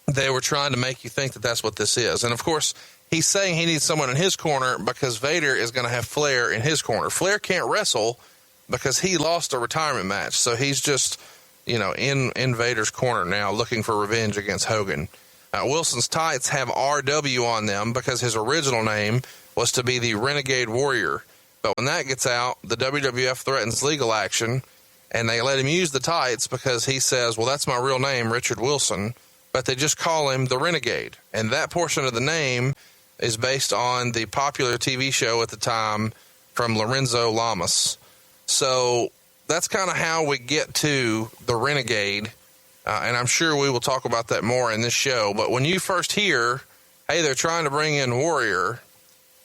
they were trying to make you think that that's what this is. And, of course, he's saying he needs someone in his corner because Vader is going to have Flair in his corner. Flair can't wrestle because he lost a retirement match, so he's just, in Vader's corner now looking for revenge against Hogan. Wilson's tights have RW on them because his original name was to be the Renegade Warrior. But when that gets out, the WWF threatens legal action, and they let him use the tights because he says, well, that's my real name, Richard Wilson, but they just call him the Renegade. And that portion of the name is based on the popular TV show at the time from Lorenzo Lamas. So that's kind of how we get to the Renegade. And I'm sure we will talk about that more in this show. But when you first hear, hey, they're trying to bring in Warrior,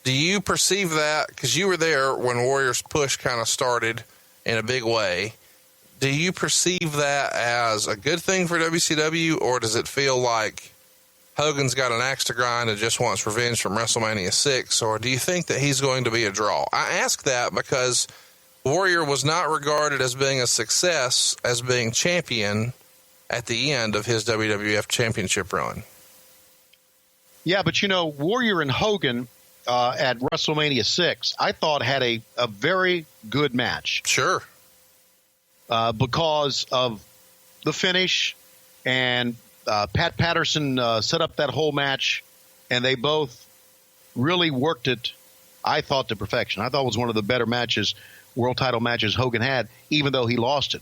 do you perceive that, because you were there when Warrior's push kind of started in a big way, do you perceive that as a good thing for WCW, or does it feel like Hogan's got an axe to grind and just wants revenge from WrestleMania 6, or do you think that he's going to be a draw? I ask that because Warrior was not regarded as being a success as being champion at the end of his WWF championship run. Yeah, but Warrior and Hogan at WrestleMania 6, I thought had a very good match. Sure. Because of the finish and Pat Patterson set up that whole match, and they both really worked it, I thought, to perfection. I thought it was one of the better matches, world title matches Hogan had, even though he lost it.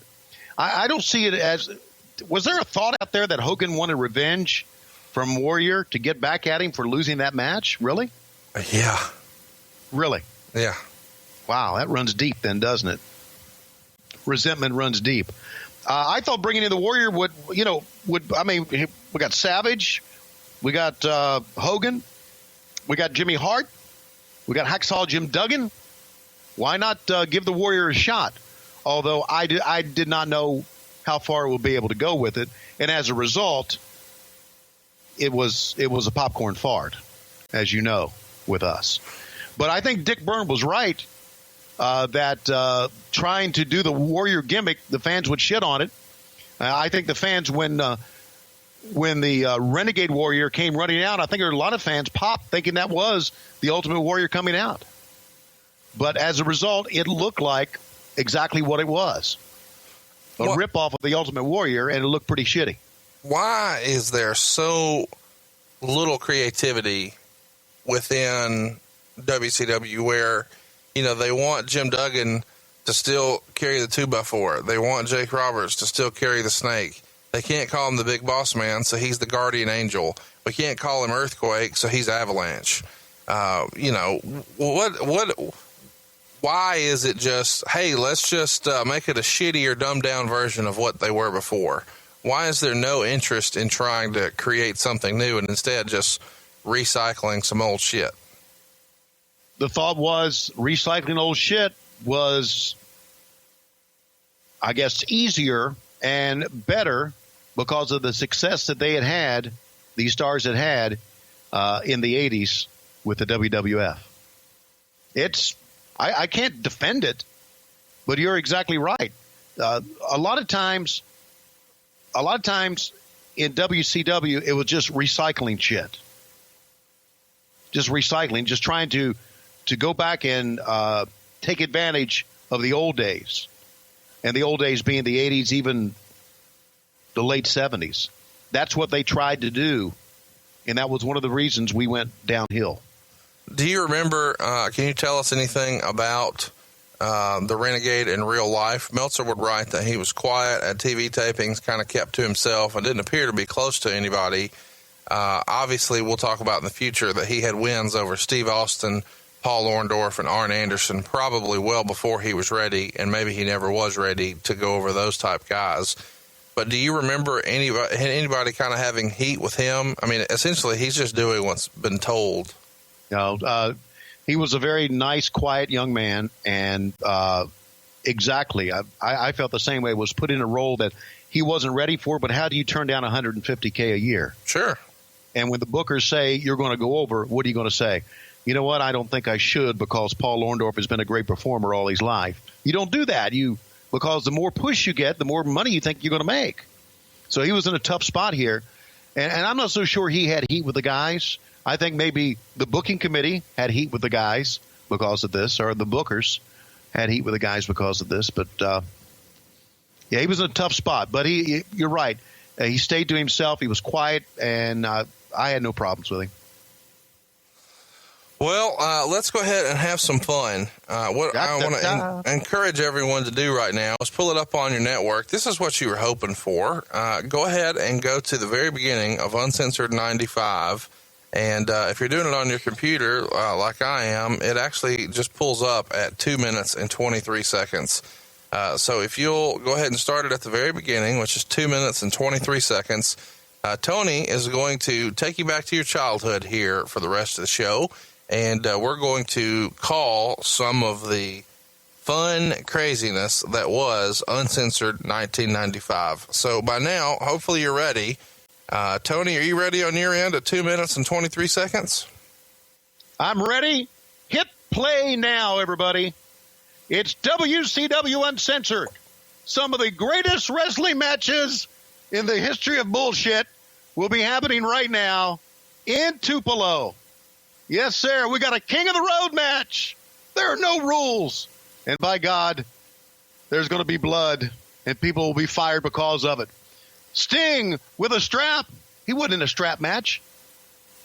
I don't see it as – was there a thought out there that Hogan wanted revenge from Warrior to get back at him for losing that match? Really? Yeah. Really? Yeah. Wow, that runs deep then, doesn't it? Resentment runs deep. I thought bringing in the Warrior we got Savage, we got Hogan, we got Jimmy Hart, we got Hacksaw Jim Duggan. Why not give the Warrior a shot? Although I did not know how far we'll be able to go with it, and as a result, it was a popcorn fart, as you know, with us. But I think Dick Byrne was right that trying to do the Warrior gimmick, the fans would shit on it. I think the fans, when the Renegade Warrior came running out, I think there were a lot of fans popped thinking that was the Ultimate Warrior coming out. But as a result, it looked like exactly what it was. A ripoff of the Ultimate Warrior, and it looked pretty shitty. Why is there so little creativity within WCW where, they want Jim Duggan to still carry the 2x4. They want Jake Roberts to still carry the Snake. They can't call him the Big Boss Man, so he's the Guardian Angel. We can't call him Earthquake, so he's Avalanche. Why is it just, hey, let's just make it a shittier, dumbed-down version of what they were before? Why is there no interest in trying to create something new and instead just recycling some old shit? The thought was recycling old shit was, I guess, easier and better because of the success that they had, these stars had in the 80s with the WWF. I can't defend it, but you're exactly right. A lot of times in WCW, it was just recycling shit. Just recycling, just trying to go back and take advantage of the old days. And the old days being the 80s, even the late 70s. That's what they tried to do. And that was one of the reasons we went downhill. Do you remember, can you tell us anything about the Renegade in real life? Meltzer would write that he was quiet at TV tapings, kind of kept to himself, and didn't appear to be close to anybody. Obviously, we'll talk about in the future that he had wins over Steve Austin, Paul Orndorff, and Arn Anderson probably well before he was ready, and maybe he never was ready to go over those type guys. But do you remember anybody kind of having heat with him? I mean, essentially, he's just doing what's been told. No, he was a very nice, quiet young man, and exactly, I felt the same way. Was put in a role that he wasn't ready for, but how do you turn down $150K a year? Sure. And when the bookers say you're going to go over, what are you going to say? You know what? I don't think I should because Paul Orndorff has been a great performer all his life. You don't do that. Because the more push you get, the more money you think you're going to make. So he was in a tough spot here. And I'm not so sure he had heat with the guys. I think maybe the booking committee had heat with the guys because of this, or the bookers had heat with the guys because of this. But, yeah, he was in a tough spot. But you're right. He stayed to himself. He was quiet, and I had no problems with him. Well, let's go ahead and have some fun. What I want to encourage everyone to do right now is pull it up on your network. This is what you were hoping for. Go ahead and go to the very beginning of Uncensored 95. And if you're doing it on your computer, like I am, it actually just pulls up at 2 minutes and 23 seconds. So if you'll go ahead and start it at the very beginning, which is 2 minutes and 23 seconds, Tony is going to take you back to your childhood here for the rest of the show. And we're going to call some of the fun craziness that was Uncensored 1995. So by now, hopefully you're ready. Tony, are you ready on your end at 2 minutes and 23 seconds? I'm ready. Hit play now, everybody. It's WCW Uncensored. Some of the greatest wrestling matches in the history of bullshit will be happening right now in Tupelo. Yes, sir. We got a King of the Road match. There are no rules. And by God, there's going to be blood, and people will be fired because of it. Sting with a strap. He wasn't in a strap match.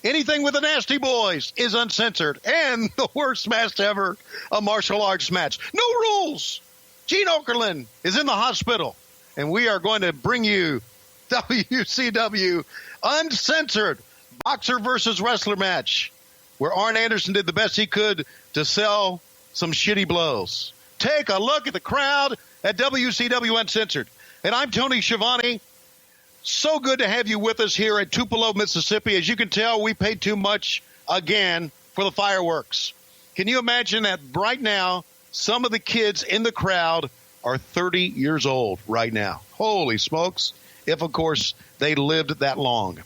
Anything with the Nasty Boys is uncensored. And the worst match ever, a martial arts match. No rules. Gene Okerlund is in the hospital. And we are going to bring you WCW Uncensored boxer versus wrestler match, where Arn Anderson did the best he could to sell some shitty blows. Take a look at the crowd at WCW Uncensored. And I'm Tony Schiavone. So good to have you with us here at Tupelo, Mississippi. As you can tell, we paid too much again for the fireworks. Can you imagine that right now, some of the kids in the crowd are 30 years old right now? Holy smokes. If, of course, they lived that long.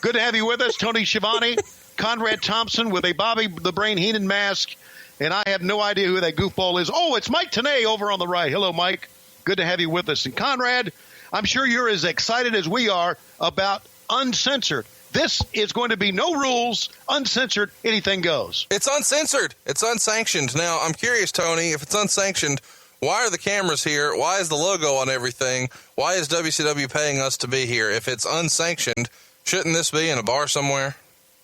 Good to have you with us, Tony Schiavone, Conrad Thompson with a Bobby the Brain Heenan mask, and I have no idea who that goofball is. Oh, it's Mike Tenay over on the right. Hello, Mike. Good to have you with us. And Conrad, I'm sure you're as excited as we are about Uncensored. This is going to be no rules, uncensored, anything goes. It's uncensored. It's unsanctioned. Now, I'm curious, Tony, if it's unsanctioned, why are the cameras here? Why is the logo on everything? Why is WCW paying us to be here? If it's unsanctioned, shouldn't this be in a bar somewhere?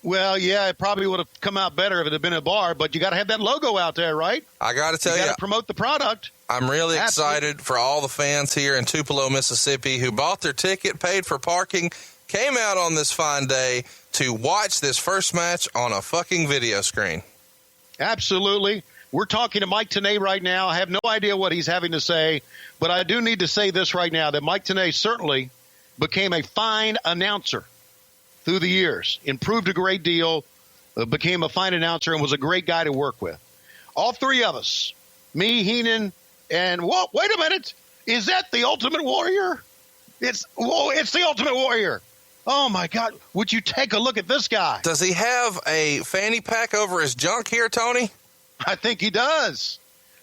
Well, yeah, it probably would have come out better if it had been a bar, but you got to have that logo out there, right? I got to tell you, got to promote the product. I'm really Absolutely. excited for all the fans here in Tupelo, Mississippi, who bought their ticket, paid for parking, came out on this fine day to watch this first match on a fucking video screen. Absolutely. We're talking to Mike Tenay right now. I have no idea what he's having to say, but I do need to say this right now, that Mike Tenay certainly became a fine announcer through the years, improved a great deal, became a fine announcer, and was a great guy to work with. All three of us, me, Heenan, and, whoa, wait a minute, is that the Ultimate Warrior? It's the Ultimate Warrior. Oh, my God. Would you take a look at this guy? Does he have a fanny pack over his junk here, Tony? I think he does.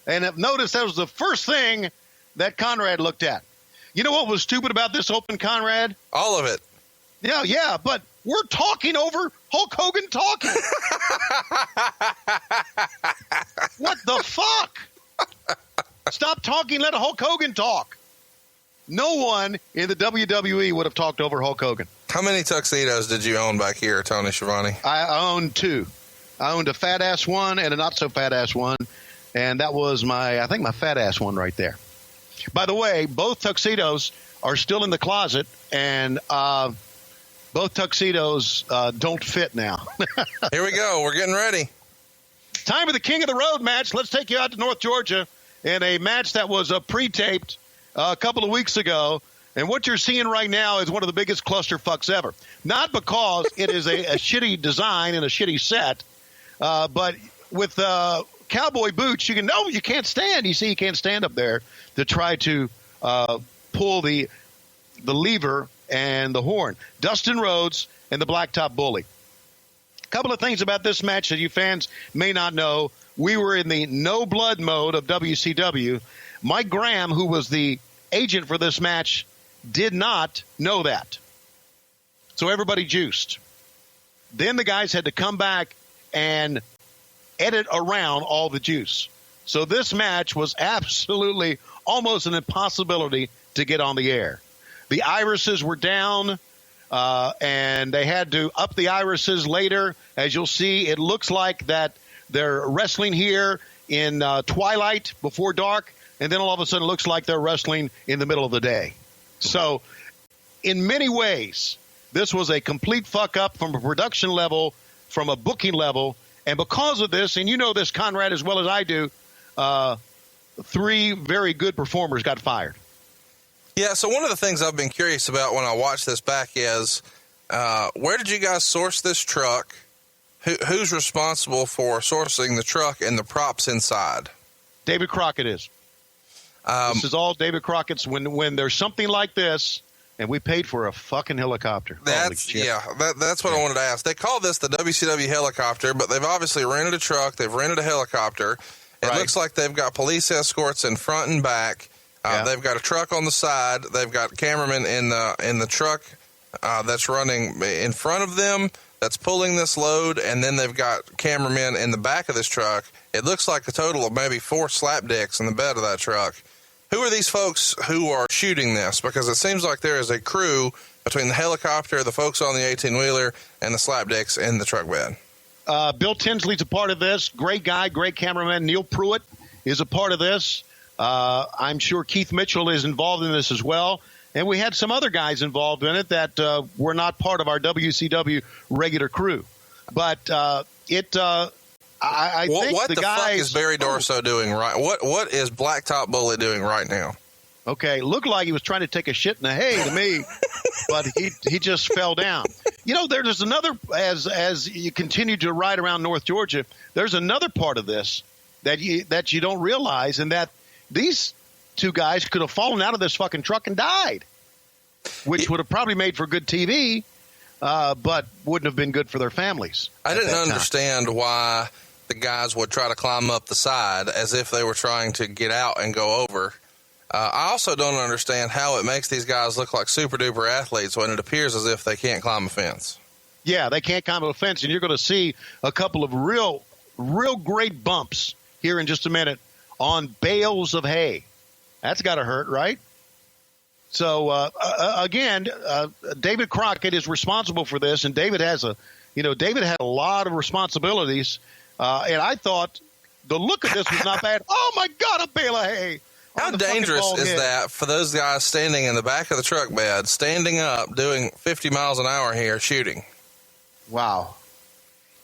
And notice that was the first thing that Conrad looked at. You know what was stupid about this open, Conrad? All of it. Yeah, but we're talking over Hulk Hogan talking. What the fuck? Stop talking, let Hulk Hogan talk. No one in the WWE would have talked over Hulk Hogan. How many tuxedos did you own back here, Tony Schiavone? I owned two. I owned a fat-ass one and a not-so-fat-ass one, and that was my fat-ass one right there. By the way, both tuxedos are still in the closet, and both tuxedos don't fit now. Here we go. We're getting ready. Time for the King of the Road match. Let's take you out to North Georgia in a match that was pre-taped a couple of weeks ago. And what you're seeing right now is one of the biggest clusterfucks ever. Not because it is a shitty design and a shitty set, but with cowboy boots, you can't stand. You see, you can't stand up there to try to pull the lever and the horn. Dustin Rhodes and the Blacktop Bully. A couple of things about this match that you fans may not know. We were in the no blood mode of WCW. Mike Graham, who was the agent for this match, did not know that. So everybody juiced. Then the guys had to come back and edit around all the juice. So this match was absolutely almost an impossibility to get on the air. The irises were down, and they had to up the irises later. As you'll see, it looks like that they're wrestling here in twilight before dark, and then all of a sudden it looks like they're wrestling in the middle of the day. So in many ways, this was a complete fuck-up from a production level, from a booking level, and because of this, and you know this, Conrad, as well as I do, three very good performers got fired. Yeah, so one of the things I've been curious about when I watch this back is, where did you guys source this truck? Who's responsible for sourcing the truck and the props inside? David Crockett is. This is all David Crockett's. When there's something like this, and we paid for a fucking helicopter. That's what I wanted to ask. They call this the WCW helicopter, but they've obviously rented a truck. They've rented a helicopter. It looks like they've got police escorts in front and back. They've got a truck on the side. They've got cameramen in the truck that's running in front of them that's pulling this load, and then they've got cameramen in the back of this truck. It looks like a total of maybe 4 slap dicks in the bed of that truck. Who are these folks who are shooting this? Because it seems like there is a crew between the helicopter, the folks on the 18-wheeler, and the slapdicks in the truck bed. Bill Tinsley's a part of this. Great guy, great cameraman. Neil Pruitt is a part of this. I'm sure Keith Mitchell is involved in this as well. And we had some other guys involved in it that were not part of our WCW regular crew. But I think what the guys, fuck is Barry Dorso doing right? What is Blacktop Bully doing right now? Okay, looked like he was trying to take a shit in the hay to me, but he just fell down. You know, there's another, as you continue to ride around North Georgia, there's another part of this that you don't realize, and that these two guys could have fallen out of this fucking truck and died, which would have probably made for good TV, but wouldn't have been good for their families. I didn't understand why the guys would try to climb up the side as if they were trying to get out and go over. I also don't understand how it makes these guys look like super duper athletes when it appears as if they can't climb a fence. Yeah, they can't climb a fence, and you're going to see a couple of real great bumps here in just a minute on bales of hay. That's got to hurt, right? So, again, David Crockett is responsible for this, and David had a lot of responsibilities, and I thought the look of this was not bad. Oh, my God, a bale of hay. How dangerous is that for those guys standing in the back of the truck bed, standing up, doing 50 miles an hour here, shooting? Wow.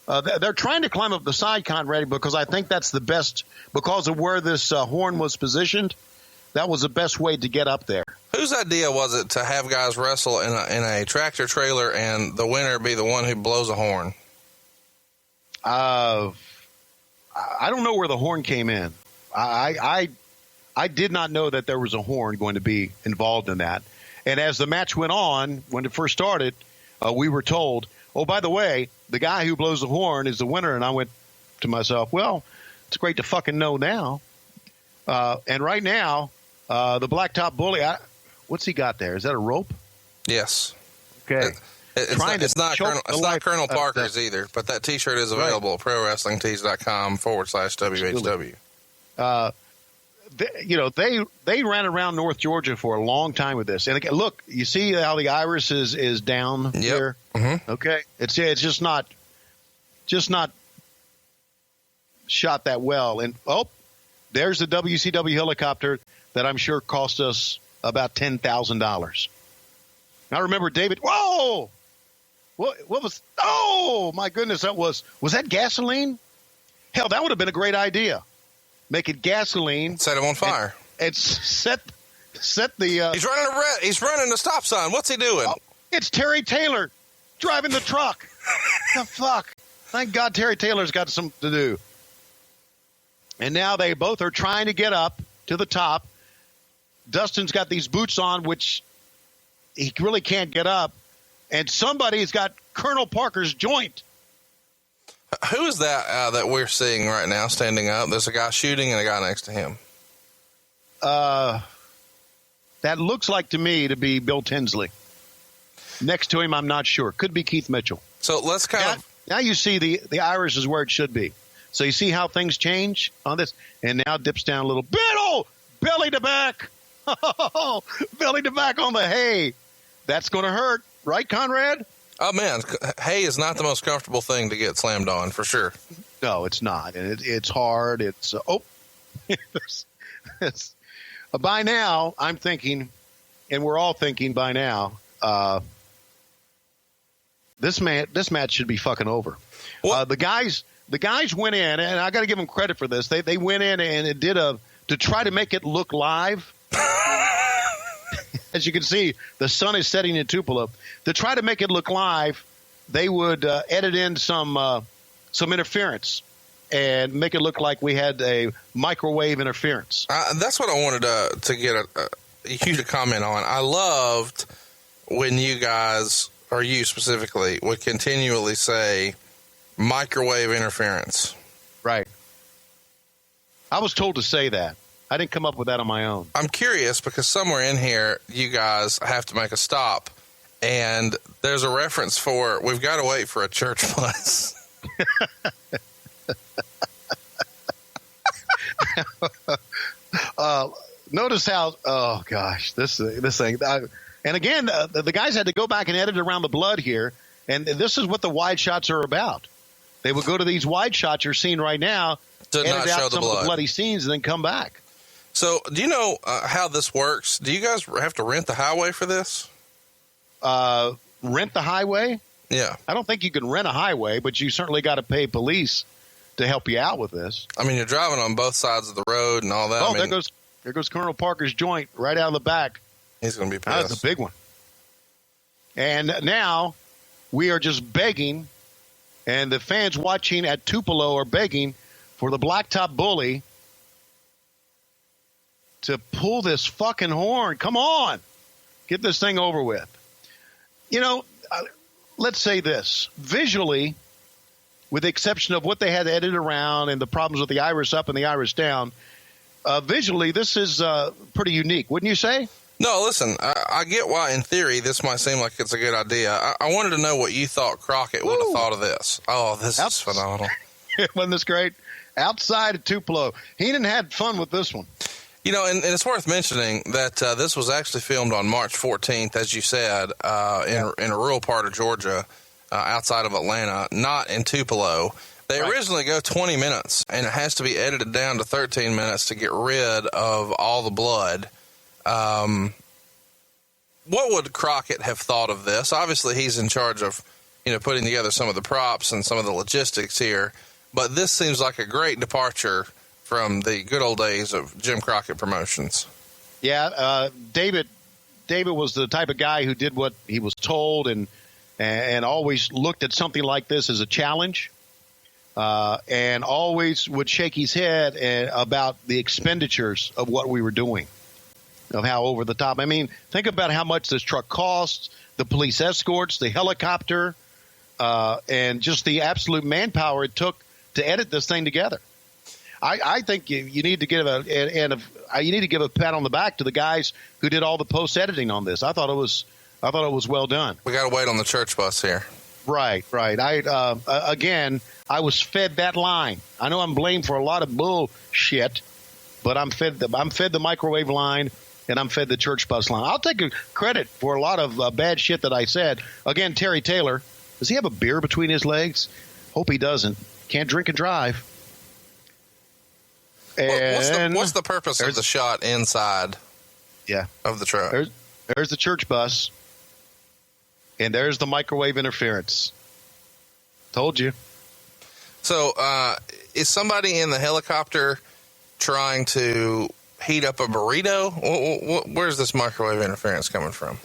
They're trying to climb up the side, Conrad, because I think that's the best, because of where this horn was positioned. That was the best way to get up there. Whose idea was it to have guys wrestle in a tractor trailer and the winner be the one who blows a horn? I don't know where the horn came in. I did not know that there was a horn going to be involved in that. And as the match went on, when it first started, we were told, oh, by the way, the guy who blows the horn is the winner. And I went to myself, well, it's great to fucking know now. And right now, the Blacktop Bully, what's he got there? Is that a rope? Yes. Okay. It's not Colonel Parker's either, but that T-shirt is available at ProWrestlingTees.com/WHW. They ran around North Georgia for a long time with this. And again, look, you see how the iris is down here? Mm-hmm. Okay. It's just not shot that well. And, there's the WCW helicopter that I'm sure cost us about $10,000. I remember David, whoa! What was, oh, my goodness, was that gasoline? Hell, that would have been a great idea. Make it gasoline. Set him on fire. And set the... He's running the stop sign. What's he doing? Oh, it's Terry Taylor driving the truck. The fuck? Thank God Terry Taylor's got something to do. And now they both are trying to get up to the top. Dustin's got these boots on, which he really can't get up. And somebody's got Colonel Parker's joint. Who is that that we're seeing right now standing up? There's a guy shooting and a guy next to him. That looks like to me to be Bill Tinsley. Next to him, I'm not sure. Could be Keith Mitchell. So let's now you see the iris is where it should be. So you see how things change on this, and now dips down a little bit. Oh, belly to back. Belly to back on the hay. That's going to hurt, right, Conrad? Oh, man, hay is not the most comfortable thing to get slammed on, for sure. No, it's not. And it's hard. It's by now, I'm thinking, and we're all thinking by now, this match should be fucking over. The guys went in, and I got to give them credit for this. They went in and it did to try to make it look live. As you can see, the sun is setting in Tupelo. To try to make it look live, they would edit in some interference and make it look like we had a microwave interference. That's what I wanted to get you to comment on. I loved when you guys, or you specifically, would continually say microwave interference. Right. I was told to say that. I didn't come up with that on my own. I'm curious because somewhere in here, you guys have to make a stop, and there's a reference for we've got to wait for a church bus. Notice how, oh gosh, this thing. And again, the guys had to go back and edit around the blood here. And this is what the wide shots are about. They would go to these wide shots you're seeing right now, Did edit not show out the some of blood. the bloody scenes, and then come back. So, do you know how this works? Do you guys have to rent the highway for this? Rent the highway? Yeah. I don't think you can rent a highway, but you certainly got to pay police to help you out with this. I mean, you're driving on both sides of the road and all that. Oh, I mean, there goes Colonel Parker's joint right out of the back. he's going to be pissed. That's a big one. And now we are just begging, and the fans watching at Tupelo are begging for the Blacktop Bully to pull this fucking horn. Come on. Get this thing over with. You know, let's say this. Visually, with the exception of what they had to edit around and the problems with the iris up and the iris down, visually, this is pretty unique, wouldn't you say? No, listen, I get why, in theory, this might seem like it's a good idea. I wanted to know what you thought Crockett would have thought of this. Oh, this is phenomenal. Wasn't this great? Outside of Tupelo. He didn't have fun with this one. You know, and it's worth mentioning that this was actually filmed on March 14th, as you said, in a rural part of Georgia, outside of Atlanta, not in Tupelo. They originally go 20 minutes, and it has to be edited down to 13 minutes to get rid of all the blood. What would Crockett have thought of this? Obviously, he's in charge of, putting together some of the props and some of the logistics here. But this seems like a great departure from the good old days of Jim Crockett Promotions. Yeah, David was the type of guy who did what he was told and always looked at something like this as a challenge, and always would shake his head about the expenditures of what we were doing. Of how over the top. I mean, think about how much this truck costs, the police escorts, the helicopter, and just the absolute manpower it took to edit this thing together. I think you need to give a pat on the back to the guys who did all the post editing on this. I thought it was well done. We got to wait on the church bus here. Right. I was fed that line. I know I'm blamed for a lot of bullshit, but I'm fed the microwave line. And I'm fed the church bus line. I'll take credit for a lot of bad shit that I said. Again, Terry Taylor, does he have a beer between his legs? Hope he doesn't. Can't drink and drive. And what's the purpose of the shot inside of the truck? There's the church bus. And there's the microwave interference. Told you. So is somebody in the helicopter trying to heat up a burrito? Where's this microwave interference coming from?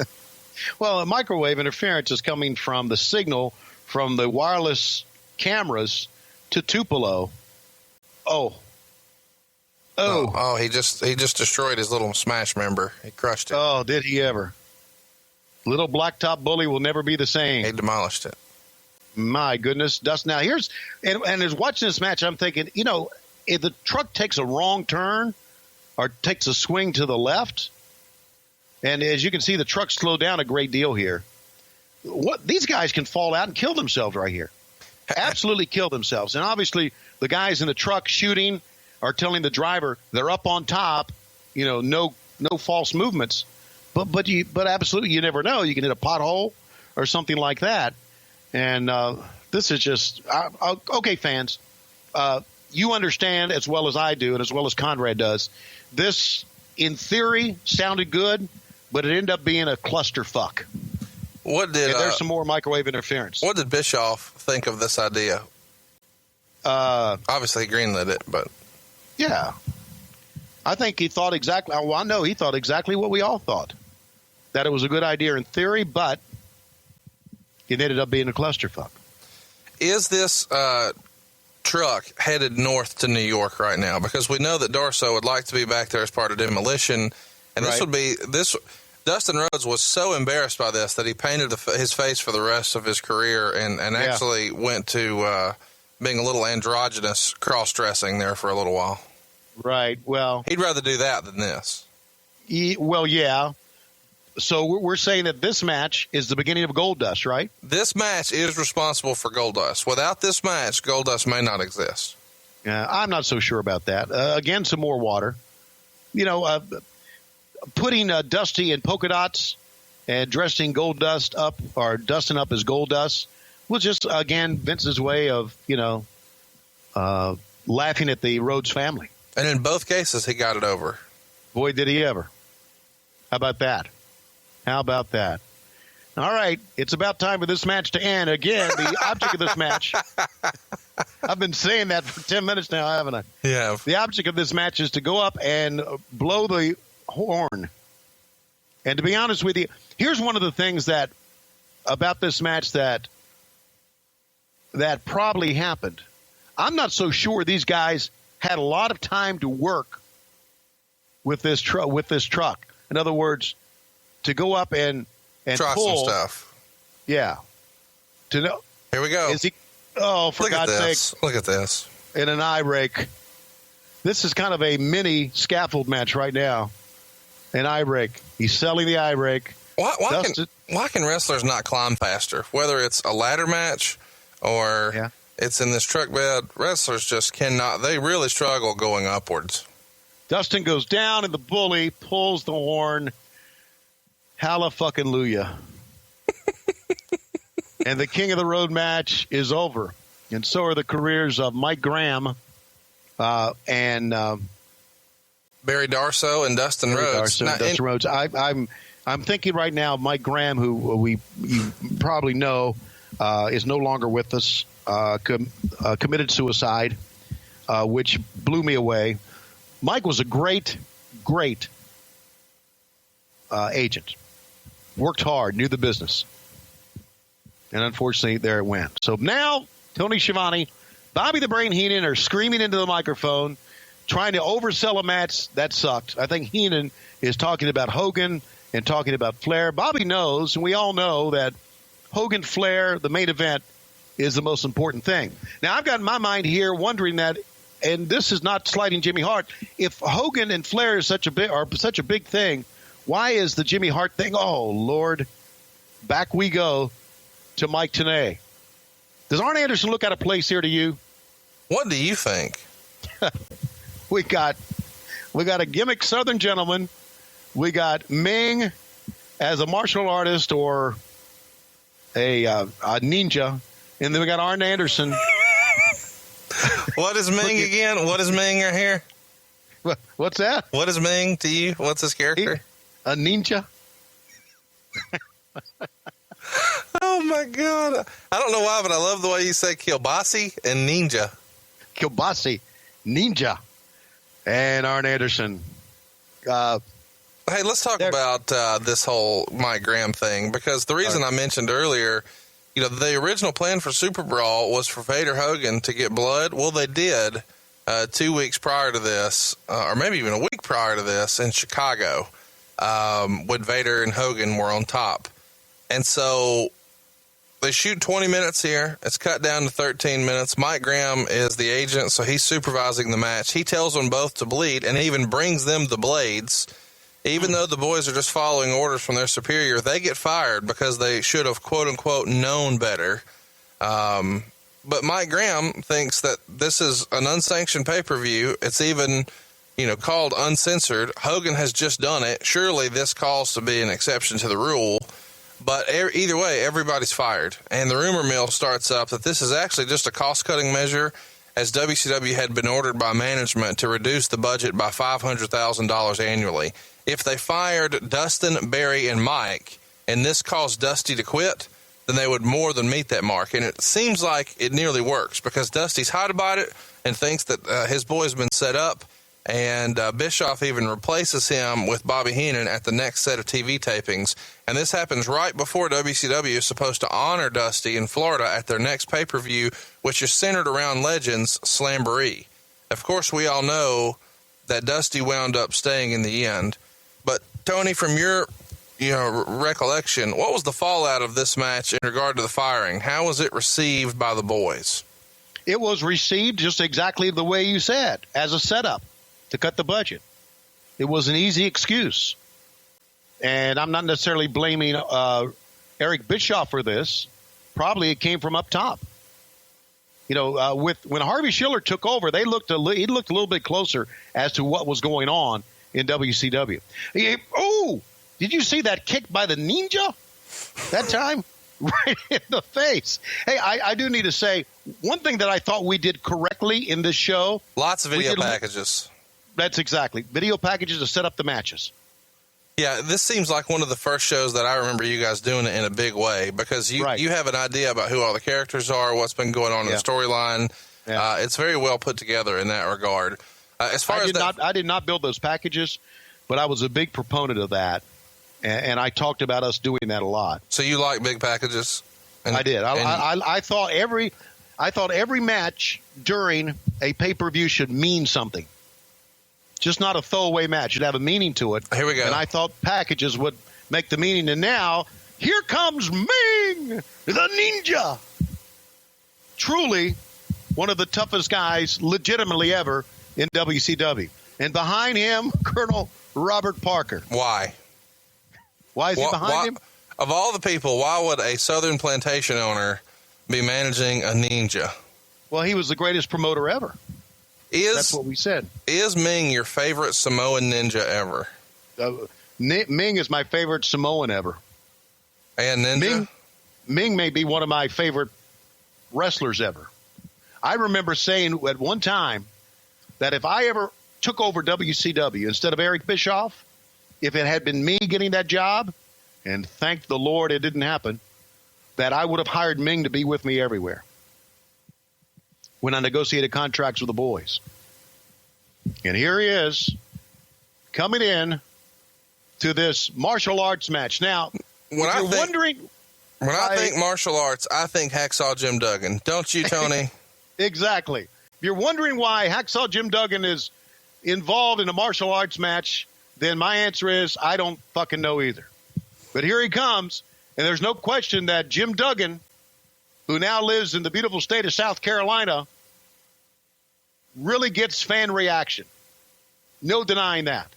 Well, the microwave interference is coming from the signal from the wireless cameras to Tupelo. Oh, he just destroyed his little smash member. He crushed it. Oh, did he ever? Little Blacktop Bully will never be the same. He demolished it. My goodness, Dustin. Now and as watching this match, I'm thinking, if the truck takes a wrong turn or takes a swing to the left, and as you can see, the truck slowed down a great deal here. These guys can fall out and kill themselves right here. Absolutely kill themselves. And obviously, the guys in the truck shooting are telling the driver they're up on top, no false movements. But absolutely, you never know. You can hit a pothole or something like that. And this is just okay, fans. You understand as well as I do, and as well as Conrad does. This, in theory, sounded good, but it ended up being a clusterfuck. There's some more microwave interference. What did Bischoff think of this idea? Obviously, he greenlit it, but yeah, I think he thought exactly. Well, I know he thought exactly what we all thought, that it was a good idea in theory, but it ended up being a clusterfuck. Is this truck headed north to New York right now? Because we know that Darso would like to be back there as part of Demolition, and this. Dustin Rhodes was so embarrassed by this that he painted his face for the rest of his career and actually went to being a little androgynous cross-dressing there for a little while. Right. Well, he'd rather do that than this. Yeah. So we're saying that this match is the beginning of Goldust, right? This match is responsible for Goldust. Without this match, Goldust may not exist. I'm not so sure about that. Again, some more water. putting Dusty in polka dots and dressing Gold Dust up, or Dustin up as Gold Dust, was just, again, Vince's way of, laughing at the Rhodes family. And in both cases, he got it over. Boy, did he ever. How about that? How about that? All right, it's about time for this match to end. Again, the object of this match, I've been saying that for 10 minutes now, haven't I? Yeah. The object of this match is to go up and blow the horn. And to be honest with you, here's one of the things that about this match that probably happened. I'm not so sure these guys had a lot of time to work with this truck. In other words, to go up and try pull some stuff. Yeah. To know. Here we go. Is he? Oh, for God's sake! Look at this. In an eye rake. This is kind of a mini scaffold match right now. An eye rake. He's selling the eye rake. Why can wrestlers not climb faster? Whether it's a ladder match or it's in this truck bed, wrestlers just cannot. They really struggle going upwards. Dustin goes down and the bully pulls the horn. Hallelujah. And the King of the Road match is over. And so are the careers of Mike Graham and Barry Darsow and Dustin Rhodes. Dustin Rhodes. I'm thinking right now of Mike Graham, who you probably know is no longer with us, committed suicide, which blew me away. Mike was a great agent. Worked hard, knew the business. And unfortunately, there it went. So now, Tony Schiavone, Bobby the Brain Heenan are screaming into the microphone, trying to oversell a match that sucked. I think Heenan is talking about Hogan and talking about Flair. Bobby knows, and we all know, that Hogan Flair, the main event, is the most important thing. Now, I've got in my mind here wondering that, and this is not slighting Jimmy Hart, if Hogan and Flair is such a big thing, why is the Jimmy Hart thing? Oh, Lord. Back we go to Mike Tenay. Does Arn Anderson look out of place here to you? What do you think? We got a gimmick Southern gentleman. We got Ming as a martial artist or a ninja. And then we got Arn Anderson. What is Ming again? What is Ming right here? What's that? What is Ming to you? What's his character? A ninja. Oh, my God. I don't know why, but I love the way you say kielbasi and ninja. Kielbasi, ninja, and Arn Anderson. Hey, let's talk about this whole Mike Graham thing, because the reason I mentioned earlier, the original plan for Super Brawl was for Vader Hogan to get blood. Well, they did 2 weeks prior to this, or maybe even a week prior to this in Chicago, when Vader and Hogan were on top. And so they shoot 20 minutes here. It's cut down to 13 minutes. Mike Graham is the agent, so he's supervising the match. He tells them both to bleed and even brings them the blades. Even though the boys are just following orders from their superior, they get fired because they should have, quote-unquote, known better. But Mike Graham thinks that this is an unsanctioned pay-per-view. It's even, called Uncensored. Hogan has just done it. Surely this calls to be an exception to the rule. But either way, everybody's fired. And the rumor mill starts up that this is actually just a cost-cutting measure, as WCW had been ordered by management to reduce the budget by $500,000 annually. If they fired Dustin, Barry, and Mike, and this caused Dusty to quit, then they would more than meet that mark. And it seems like it nearly works, because Dusty's hot about it and thinks that his boy's been set up. And Bischoff even replaces him with Bobby Heenan at the next set of TV tapings. And this happens right before WCW is supposed to honor Dusty in Florida at their next pay-per-view, which is centered around Legends Slamboree. Of course, we all know that Dusty wound up staying in the end. But, Tony, from your recollection, what was the fallout of this match in regard to the firing? How was it received by the boys? It was received just exactly the way you said, as a setup to cut the budget. It was an easy excuse. And I'm not necessarily blaming Eric Bischoff for this. Probably it came from up top. When Harvey Shiller took over, he looked a little bit closer as to what was going on. in WCW. Oh, did you see that kick by the Ninja that time? Right in the face. Hey, I do need to say one thing that I thought we did correctly in this show. Lots of video packages. That's exactly. Video packages to set up the matches. Yeah, this seems like one of the first shows that I remember you guys doing it in a big way because you have an idea about who all the characters are, what's been going on in the storyline. Yeah. It's very well put together in that regard. As far I did not build those packages, but I was a big proponent of that. And I talked about us doing that a lot. So you like big packages? I did. I thought every match during a pay-per-view should mean something. Just not a throwaway match. It should have a meaning to it. Here we go. And I thought packages would make the meaning. And now, here comes Ming, the Ninja. Truly one of the toughest guys legitimately ever in WCW. And behind him, Colonel Robert Parker. Why? Why is he behind him? Of all the people, why would a Southern plantation owner be managing a ninja? Well, he was the greatest promoter ever. That's what we said. Is Ming your favorite Samoan ninja ever? Ming is my favorite Samoan ever. And ninja? Ming may be one of my favorite wrestlers ever. I remember saying at one time that if I ever took over WCW instead of Eric Bischoff, if it had been me getting that job, and thank the Lord it didn't happen, that I would have hired Ming to be with me everywhere when I negotiated contracts with the boys. And here he is coming in to this martial arts match. Now, when I think martial arts, I think Hacksaw Jim Duggan. Don't you, Tony? Exactly. If you're wondering why Hacksaw Jim Duggan is involved in a martial arts match, then my answer is I don't fucking know either. But here he comes, and there's no question that Jim Duggan, who now lives in the beautiful state of South Carolina, really gets fan reaction. No denying that.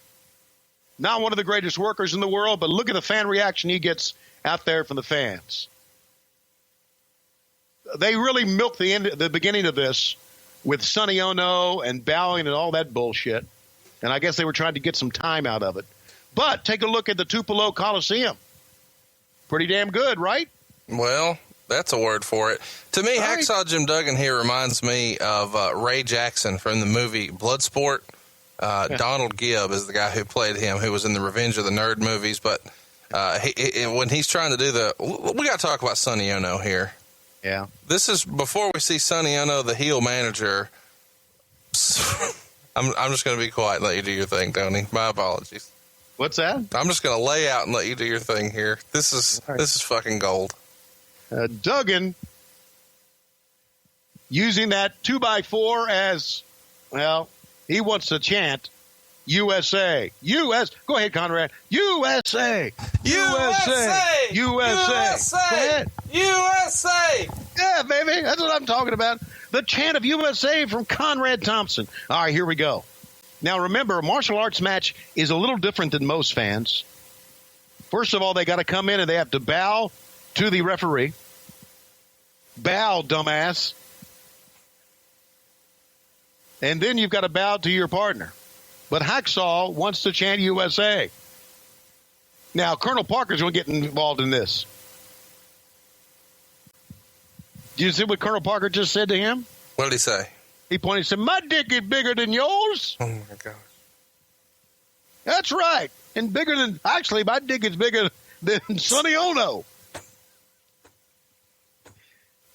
Not one of the greatest workers in the world, but look at the fan reaction he gets out there from the fans. They really milked the beginning of this with Sonny Ono and bowing and all that bullshit. And I guess they were trying to get some time out of it. But take a look at the Tupelo Coliseum. Pretty damn good, right? Well, that's a word for it. To me, right. Hacksaw Jim Duggan here reminds me of Ray Jackson from the movie Bloodsport. Donald Gibb is the guy who played him, who was in the Revenge of the Nerd movies. But when he's trying to do we got to talk about Sonny Ono here. Yeah. This is before we see Sonny Ono, the heel manager. I'm just going to be quiet and let you do your thing, Tony. My apologies. What's that? I'm just going to lay out and let you do your thing here. This is fucking gold. Duggan using that 2x4 as, well, he wants to chant USA. Go ahead, Conrad. USA. USA. USA. USA. Yeah, baby. That's what I'm talking about. The chant of USA from Conrad Thompson. All right, here we go. Now, remember, a martial arts match is a little different than most fans. First of all, they got to come in and they have to bow to the referee. Bow, dumbass. And then you've got to bow to your partner. But Hacksaw wants to chant USA. Now, Colonel Parker's going to get involved in this. Do you see what Colonel Parker just said to him? What did he say? He pointed and said, "My dick is bigger than yours." Oh, my gosh. That's right. And actually, my dick is bigger than Sonny Ono.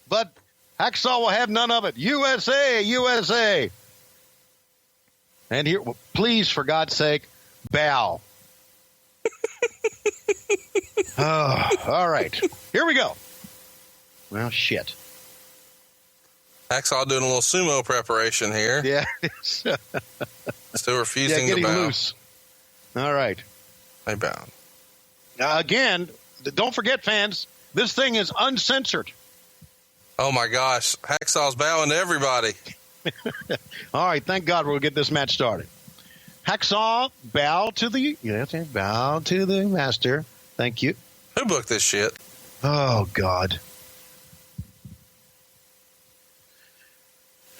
But Hacksaw will have none of it. USA, USA. And here, please, for God's sake, bow. All right. Here we go. Well, shit. Hacksaw doing a little sumo preparation here. Yeah. Still refusing to bow. Loose. All right. They bowed. Again, don't forget, fans, this thing is uncensored. Oh, my gosh. Hacksaw's bowing to everybody. All right. Thank God we'll get this match started. Hacksaw, bow to the master. Thank you. Who booked this shit? Oh, God.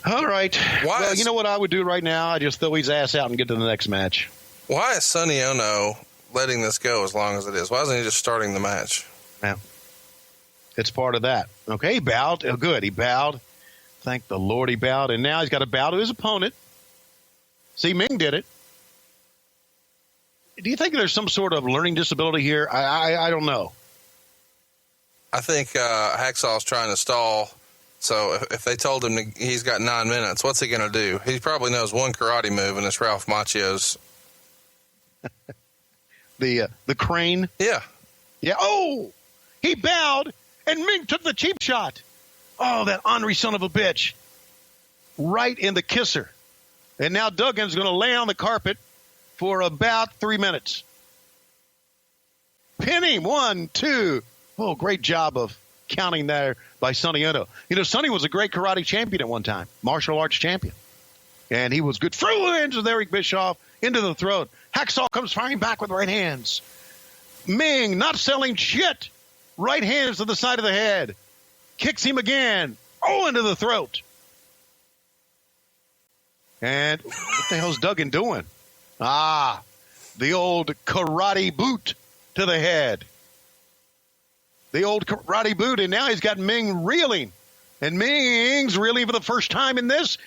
All right. Well, you know what I would do right now? I just throw his ass out and get to the next match. Why is Sonny Ono letting this go as long as it is? Why isn't he just starting the match? Yeah. It's part of that. Okay, he bowed. Oh, good. He bowed. Thank the Lord he bowed. And now he's got to bow to his opponent. See, Ming did it. Do you think there's some sort of learning disability here? I don't know. I think Hacksaw's trying to stall. So if they told him he's got 9 minutes, what's he going to do? He probably knows one karate move, and it's Ralph Macchio's. The crane? Yeah. Yeah. Oh, he bowed, and Ming took the cheap shot. Oh, that ornery son of a bitch. Right in the kisser. And now Duggan's going to lay on the carpet for about 3 minutes. Pin him. 1, 2. Oh, great job of counting there by Sonny Ono. You know, Sonny was a great karate champion at one time, martial arts champion. And he was good. Through the hands with Eric Bischoff into the throat. Hacksaw comes firing back with right hands. Ming, not selling shit. Right hands to the side of the head. Kicks him again. Oh, into the throat. And what the hell's Duggan doing? Ah, the old karate boot to the head. The old karate boot, and now he's got Ming reeling. And Ming's reeling for the first time in this.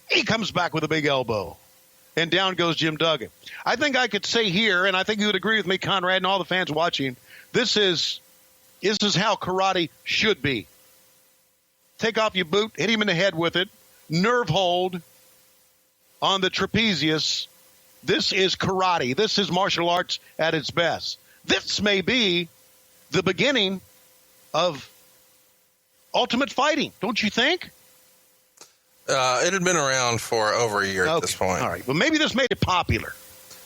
He comes back with a big elbow. And down goes Jim Duggan. I think I could say here, and I think you would agree with me, Conrad, and all the fans watching, this is how karate should be. Take off your boot, hit him in the head with it, nerve hold on the trapezius. This is karate. This is martial arts at its best. This may be the beginning of ultimate fighting, don't you think? It had been around for over a year at this point. All right. Well, maybe this made it popular.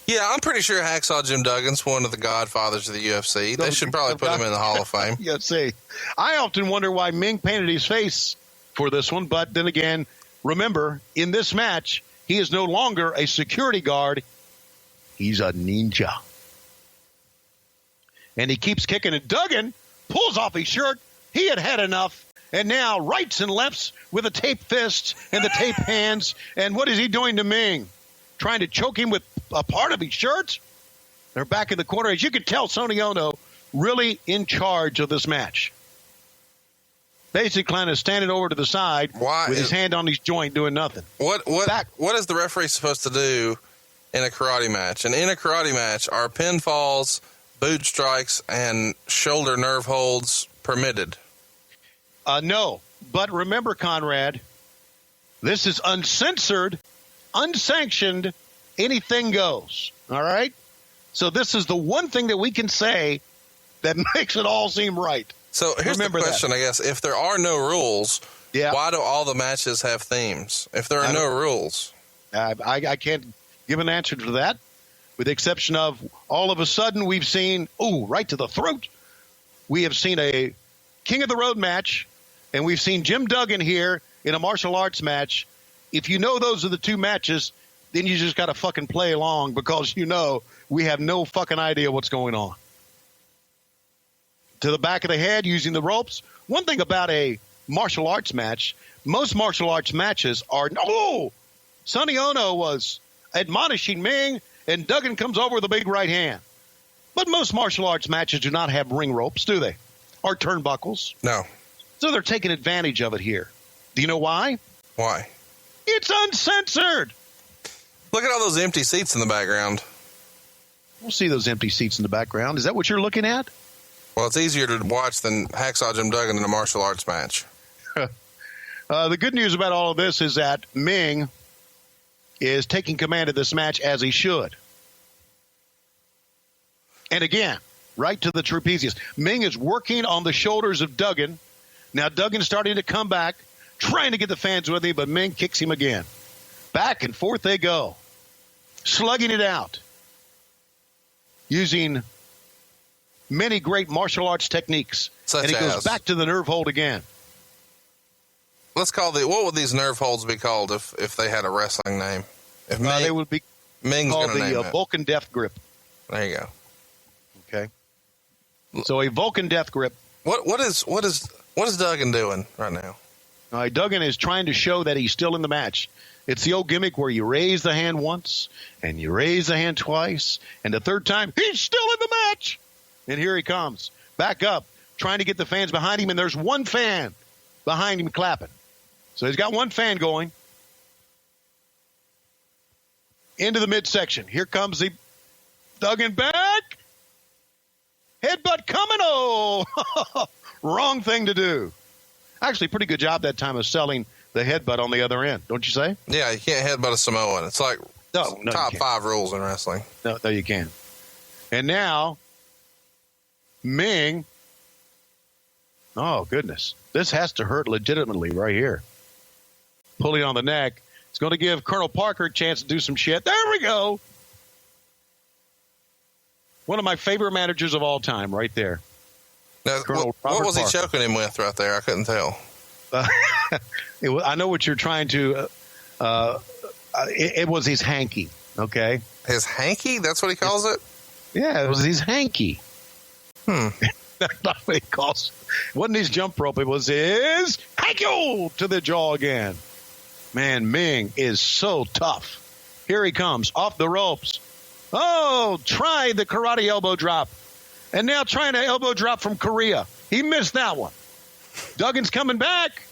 Yeah, I'm pretty sure Hacksaw Jim Duggan's one of the godfathers of the UFC. They should probably put him in the Hall of Fame. Yeah, see, I often wonder why Ming painted his face for this one, but then again, remember, in this match, he is no longer a security guard. He's a ninja. And he keeps kicking, and Duggan pulls off his shirt. He had had enough, and now rights and lefts with the tape fists and the tape hands. And what is he doing to Ming? Trying to choke him with a part of his shirt? They're back in the corner. As you can tell, Sonny Ono really in charge of this match. Basically kind of standing over to the side with his hand on his joint doing nothing. What is the referee supposed to do in a karate match? And in a karate match, are pinfalls, boot strikes, and shoulder nerve holds permitted? No. But remember, Conrad, this is uncensored, unsanctioned, anything goes. All right? So this is the one thing that we can say that makes it all seem right. So here's the question, I guess. If there are no rules, why do all the matches have themes? If there are no rules. I can't give an answer to that, with the exception of all of a sudden we've seen, right to the throat. We have seen a King of the Road match, and we've seen Jim Duggan here in a martial arts match. If you know those are the two matches, then you just got to fucking play along, because you know we have no fucking idea what's going on. To the back of the head using the ropes. One thing about a martial arts match, most martial arts matches are, Sonny Ono was admonishing Ming, and Duggan comes over with a big right hand. But most martial arts matches do not have ring ropes, do they? Or turnbuckles. No. So they're taking advantage of it here. Do you know why? Why? It's uncensored. Look at all those empty seats in the background. We'll see those empty seats in the background. Is that what you're looking at? Well, it's easier to watch than Hacksaw Jim Duggan in a martial arts match. The good news about all of this is that Ming is taking command of this match as he should. And again, right to the trapezius. Ming is working on the shoulders of Duggan. Now Duggan's starting to come back, trying to get the fans with him, but Ming kicks him again. Back and forth they go, slugging it out, using many great martial arts techniques. And he goes back to the nerve hold again. Let's call what would these nerve holds be called if they had a wrestling name? If they would be Ming's called the Vulcan Death Grip. There you go. Okay. So a Vulcan Death Grip. What is Duggan doing right now? Duggan is trying to show that he's still in the match. It's the old gimmick where you raise the hand once and you raise the hand twice, and the third time, he's still in the match. And here he comes, back up, trying to get the fans behind him, and there's one fan behind him clapping. So he's got one fan going. Into the midsection. Here comes the Duggan back. Headbutt coming. Oh, wrong thing to do. Actually, pretty good job that time of selling the headbutt on the other end, don't you say? Yeah, you can't headbutt a Samoan. It's like top 5 rules in wrestling. No, you can't. And now, Ming. Oh, goodness. This has to hurt legitimately right here. Pulling on the neck. It's going to give Colonel Parker a chance to do some shit. There we go. One of my favorite managers of all time right there. Now, what was he choking him with right there? I couldn't tell. I know what you're trying to it was his hanky, okay? His hanky? That's what he calls it? Yeah, it was his hanky. That's not what he calls it. Wasn't his jump rope. It was his hanky to the jaw again. Man, Ming is so tough. Here he comes, off the ropes. Oh, tried the karate elbow drop. And now trying an elbow drop from Korea. He missed that one. Duggan's coming back.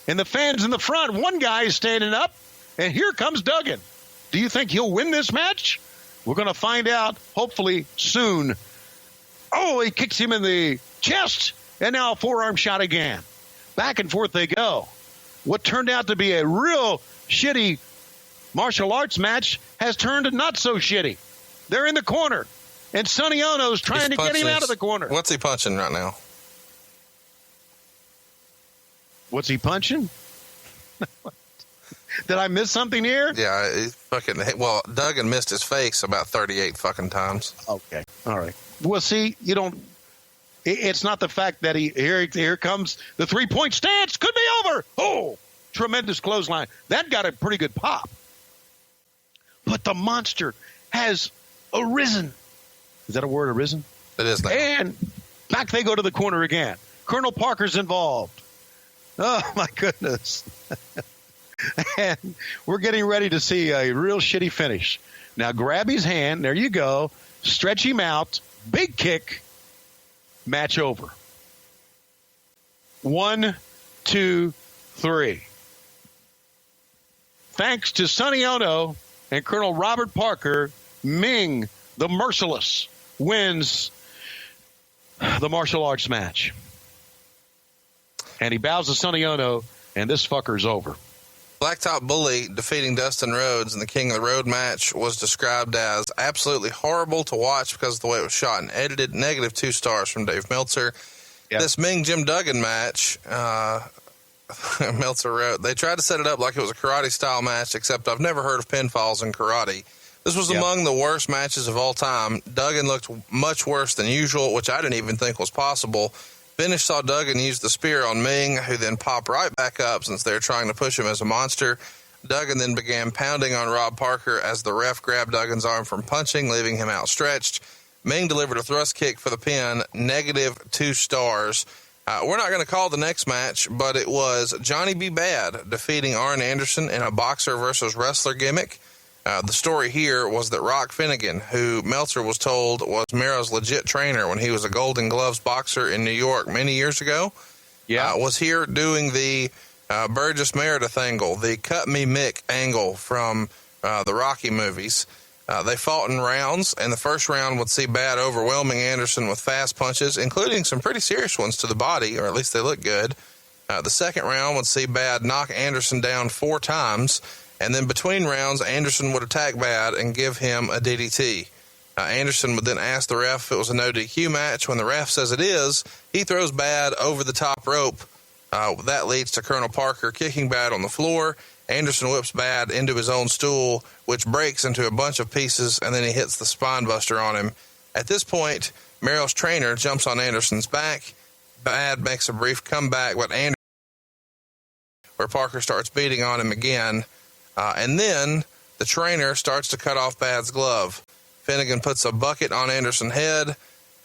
And the fans in the front, one guy is standing up. And here comes Duggan. Do you think he'll win this match? We're going to find out, hopefully, soon. Oh, he kicks him in the chest. And now a forearm shot again. Back and forth they go. What turned out to be a real shitty martial arts match has turned to not so shitty. They're in the corner. And Sonny Ono's trying to get him out of the corner. What's he punching right now? What's he punching? Did I miss something here? Yeah, Duggan missed his face about 38 fucking times. Okay. All right. Well, see, you don't. It's not the fact that here comes the 3-point stance. Could be over. Oh, tremendous clothesline. That got a pretty good pop. But the monster has arisen. Is that a word, arisen? It is now. And back they go to the corner again. Colonel Parker's involved. Oh, my goodness. And we're getting ready to see a real shitty finish. Now grab his hand. There you go. Stretch him out. Big kick. Match over. 1, 2, 3. Thanks to Sonny Ono and Colonel Robert Parker, Ming, the Merciless, wins the martial arts match. And he bows to Sonny Ono, and this fucker's over. Blacktop Bully defeating Dustin Rhodes in the King of the Road match was described as absolutely horrible to watch because of the way it was shot and edited. -2 stars from Dave Meltzer. Yep. This Ming Jim Duggan match, Meltzer wrote, they tried to set it up like it was a karate style match, except I've never heard of pinfalls in karate. This was among the worst matches of all time. Duggan looked much worse than usual, which I didn't even think was possible. Finish saw Duggan use the spear on Ming, who then popped right back up since they were trying to push him as a monster. Duggan then began pounding on Rob Parker as the ref grabbed Duggan's arm from punching, leaving him outstretched. Ming delivered a thrust kick for the pin, -2 stars. We're not going to call the next match, but it was Johnny B. Bad defeating Arn Anderson in a boxer versus wrestler gimmick. The story here was that Rock Finnegan, who Meltzer was told was Mero's legit trainer when he was a Golden Gloves boxer in New York many years ago, was here doing the Burgess Meredith angle, the Cut Me Mick angle from the Rocky movies. They fought in rounds, and the first round would see Bad overwhelming Anderson with fast punches, including some pretty serious ones to the body, or at least they look good. The second round would see Bad knock Anderson down 4 times, and then between rounds, Anderson would attack Bad and give him a DDT. Anderson would then ask the ref if it was a no DQ match. When the ref says it is, he throws Bad over the top rope. That leads to Colonel Parker kicking Bad on the floor. Anderson whips Bad into his own stool, which breaks into a bunch of pieces, and then he hits the spine buster on him. At this point, Mero's trainer jumps on Anderson's back. Bad makes a brief comeback, but Anderson, where Parker starts beating on him again. And then the trainer starts to cut off Bad's glove. Finnegan puts a bucket on Anderson's head,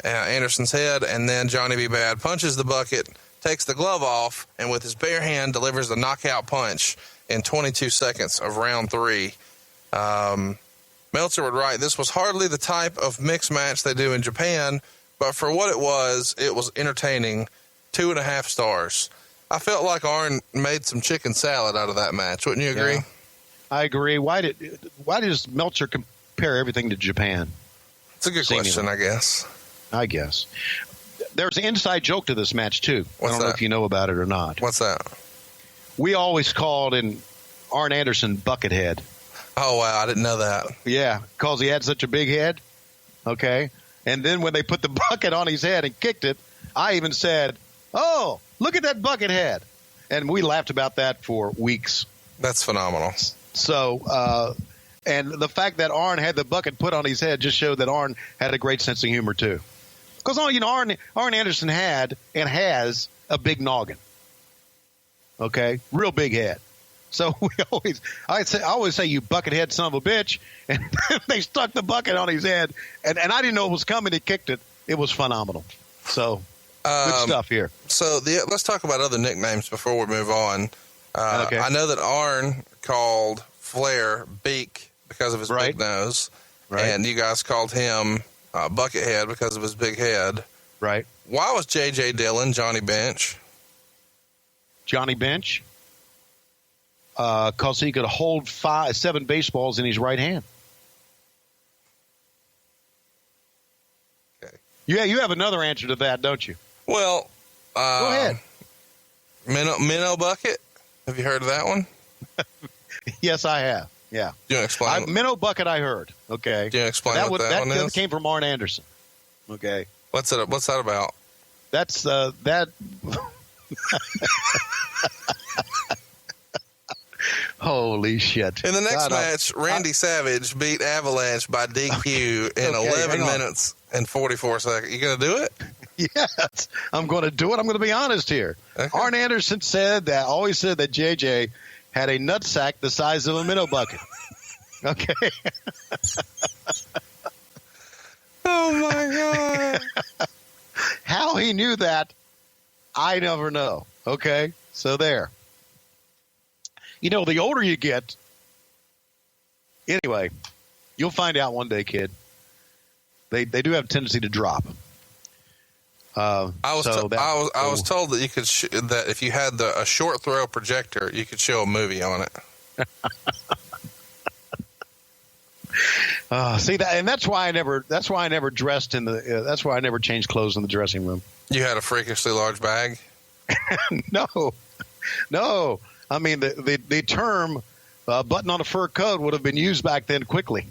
and then Johnny B. Bad punches the bucket, takes the glove off, and with his bare hand delivers the knockout punch in 22 seconds of round 3. Meltzer would write, this was hardly the type of mixed match they do in Japan, but for what it was entertaining. 2.5 stars. I felt like Arn made some chicken salad out of that match. Wouldn't you agree? Yeah, I agree. Why does Meltzer compare everything to Japan? It's a good question, I guess. There's an inside joke to this match, too. I don't know if you know about it or not. What's that? We always called Arn Anderson Buckethead. Oh, wow. I didn't know that. Yeah, because he had such a big head. Okay. And then when they put the bucket on his head and kicked it, I even said, oh, look at that bucket head. And we laughed about that for weeks. That's phenomenal. So, and the fact that Arn had the bucket put on his head just showed that Arn had a great sense of humor, too. Because, Arn Anderson had and has a big noggin. Okay? Real big head. So I always say, you buckethead son of a bitch. And they stuck the bucket on his head. And I didn't know it was coming. He kicked it. It was phenomenal. So, good stuff here. So let's talk about other nicknames before we move on. Okay. I know that Arn called Flair Beak because of his big nose. Right. And you guys called him Buckethead because of his big head. Right. Why was J.J. Dillon Johnny Bench? Johnny Bench? Because he could hold 7 baseballs in his right hand. Okay. Yeah, you have another answer to that, don't you? Well, go ahead. Minnow Bucket? Have you heard of that one? Yes, I have. Yeah. Do you explain? Minnow Bucket, I heard. Okay. Do you explain that one is? That came from Arn Anderson. Okay. What's that about? That's that. Holy shit. In the next match, Randy Savage beat Avalanche by DQ in 11 minutes and 44 seconds. You going to do it? Yes, I'm going to do it. I'm going to be honest here. Okay. Arn Anderson always said that JJ had a nutsack the size of a minnow bucket. Okay. Oh, my God. How he knew that, I never know. Okay, so there. The older you get, anyway, you'll find out one day, kid. They do have a tendency to drop. I was told that you could that if you had a short throw projector, you could show a movie on it. See that, and that's why I never dressed in the. That's why I never changed clothes in the dressing room. You had a freakishly large bag. No. I mean, the term button on a fur coat would have been used back then quickly.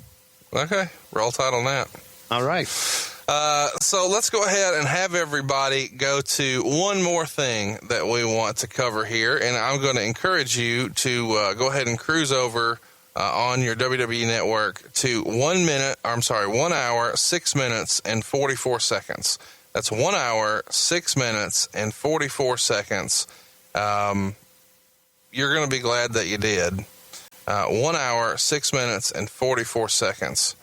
Okay. Roll Tide on that. All right. So let's go ahead and have everybody go to one more thing that we want to cover here. And I'm going to encourage you to go ahead and cruise over on your WWE network to 1 hour, 6 minutes, and 44 seconds. That's 1 hour, 6 minutes, and 44 seconds. You're going to be glad that you did. 1 hour, 6 minutes, and 44 seconds.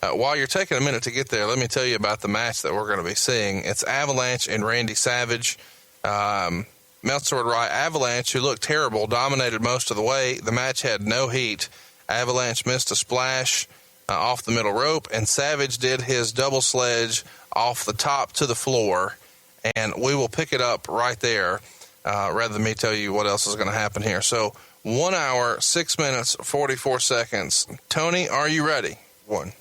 While you're taking a minute to get there, let me tell you about the match that we're going to be seeing. It's Avalanche and Randy Savage. Meltzer would write, Avalanche, who looked terrible, dominated most of the way. The match had no heat. Avalanche missed a splash off the middle rope, and Savage did his double sledge off the top to the floor. And we will pick it up right there. Rather than me tell you what else is going to happen here. So 1 hour, 6 minutes, 44 seconds. Tony, are you ready? One.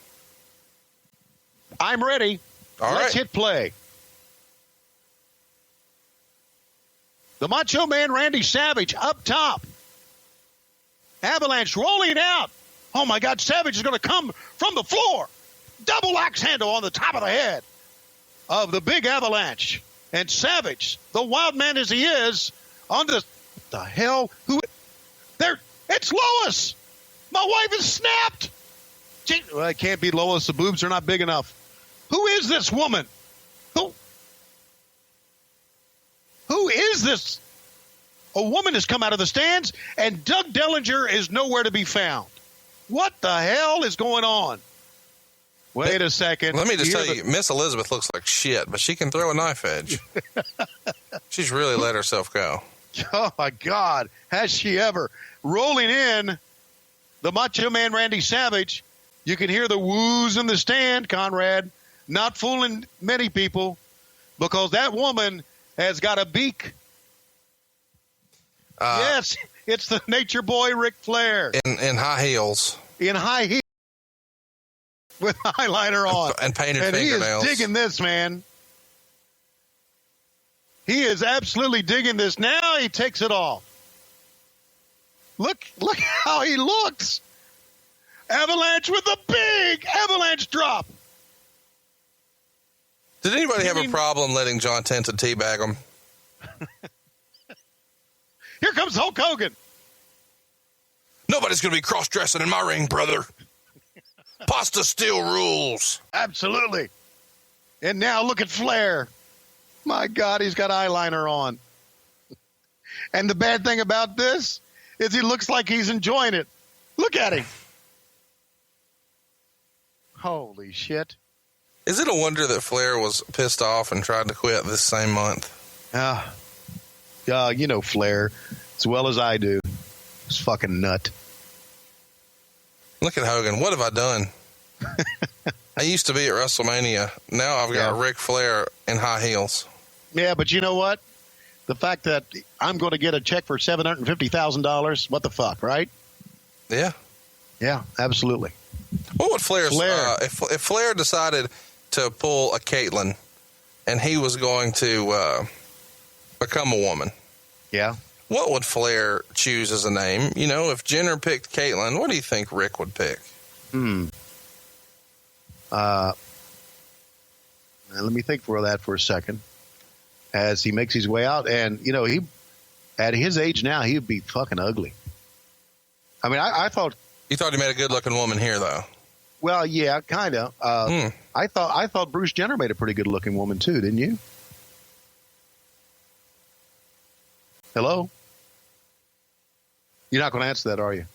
I'm ready. Let's hit play. The Macho Man Randy Savage up top. Avalanche rolling out. Oh, my God, Savage is going to come from the floor. Double axe handle on the top of the head of the big Avalanche. And Savage, the wild man as he is, on the hell? It's Lois! My wife is snapped! Well, it can't be Lois. The boobs are not big enough. Who is this woman? Who is this? A woman has come out of the stands, and Doug Dellinger is nowhere to be found. What the hell is going on? Wait a second. Let me just tell you, Miss Elizabeth looks like shit, but she can throw a knife edge. She's really let herself go. Oh, my God. Has she ever? Rolling in, the Macho Man Randy Savage. You can hear the woos in the stand, Conrad. Not fooling many people, because that woman has got a beak. Yes, it's the nature boy Ric Flair. In high heels. In high heels. With eyeliner on. And painted and fingernails. He is digging this, man. He is absolutely digging this. Now he takes it off. Look how he looks. Avalanche with a big avalanche drop. Did anybody have a problem letting John Tenta teabag him? Here comes Hulk Hogan. Nobody's going to be cross-dressing in my ring, brother. Pasta still rules. Absolutely. And now look at Flair. My God, he's got eyeliner on. And the bad thing about this is he looks like he's enjoying it. Look at him. Holy shit. Is it a wonder that Flair was pissed off and tried to quit this same month? You know Flair as well as I do. He's fucking nut. Look at Hogan. What have I done? I used to be at WrestleMania. Now I've got Ric Flair in high heels. Yeah, but you know what? The fact that I'm going to get a check for $750,000, what the fuck, right? Yeah. Yeah, absolutely. What would Flair's... if Flair decided to pull a Caitlyn and he was going to become a woman... Yeah. What would Flair choose as a name? You know, if Jenner picked Caitlyn, what do you think Rick would pick? Let me think for that for a second. As he makes his way out, and you know, he at his age now, he'd be fucking ugly. I mean, I thought you thought he made a good-looking woman here, though. Well, yeah, kind of. I thought Bruce Jenner made a pretty good-looking woman too, didn't you? Hello? You're not going to answer that, are you?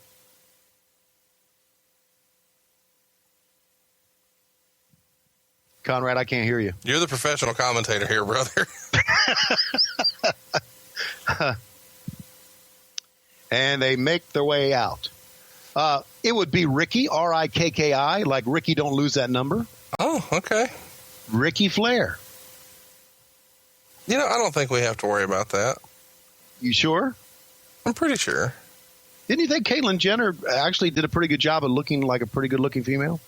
Conrad, I can't hear you. You're the professional commentator here, brother. And they make their way out. It would be Ricky, R-I-K-K-I, like Ricky Don't Lose That Number. Oh, okay. Ricky Flair. You know, I don't think we have to worry about that. You sure? I'm pretty sure. Didn't you think Caitlyn Jenner actually did a pretty good job of looking like a pretty good-looking female?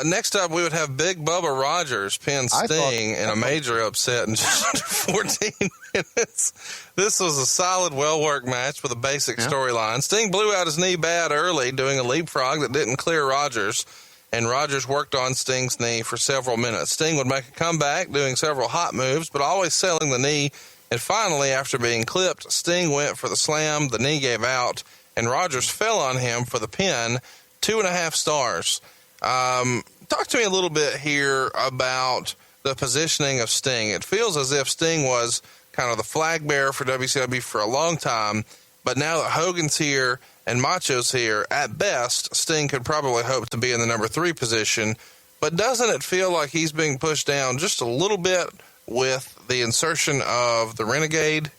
Next up, we would have Big Bubba Rogers pin Sting in a major upset in just under 14 minutes. This was a solid, well-worked match with a basic storyline. Sting blew out his knee bad early, doing a leapfrog that didn't clear Rogers, and Rogers worked on Sting's knee for several minutes. Sting would make a comeback, doing several hot moves, but always selling the knee. And finally, after being clipped, Sting went for the slam, the knee gave out, and Rogers fell on him for the pin, 2.5 stars. Talk to me a little bit here about the positioning of Sting. It feels as if Sting was kind of the flag bearer for WCW for a long time, but now that Hogan's here and Macho's here, at best, Sting could probably hope to be in the number 3 position, but doesn't it feel like he's being pushed down just a little bit with the insertion of the Renegade?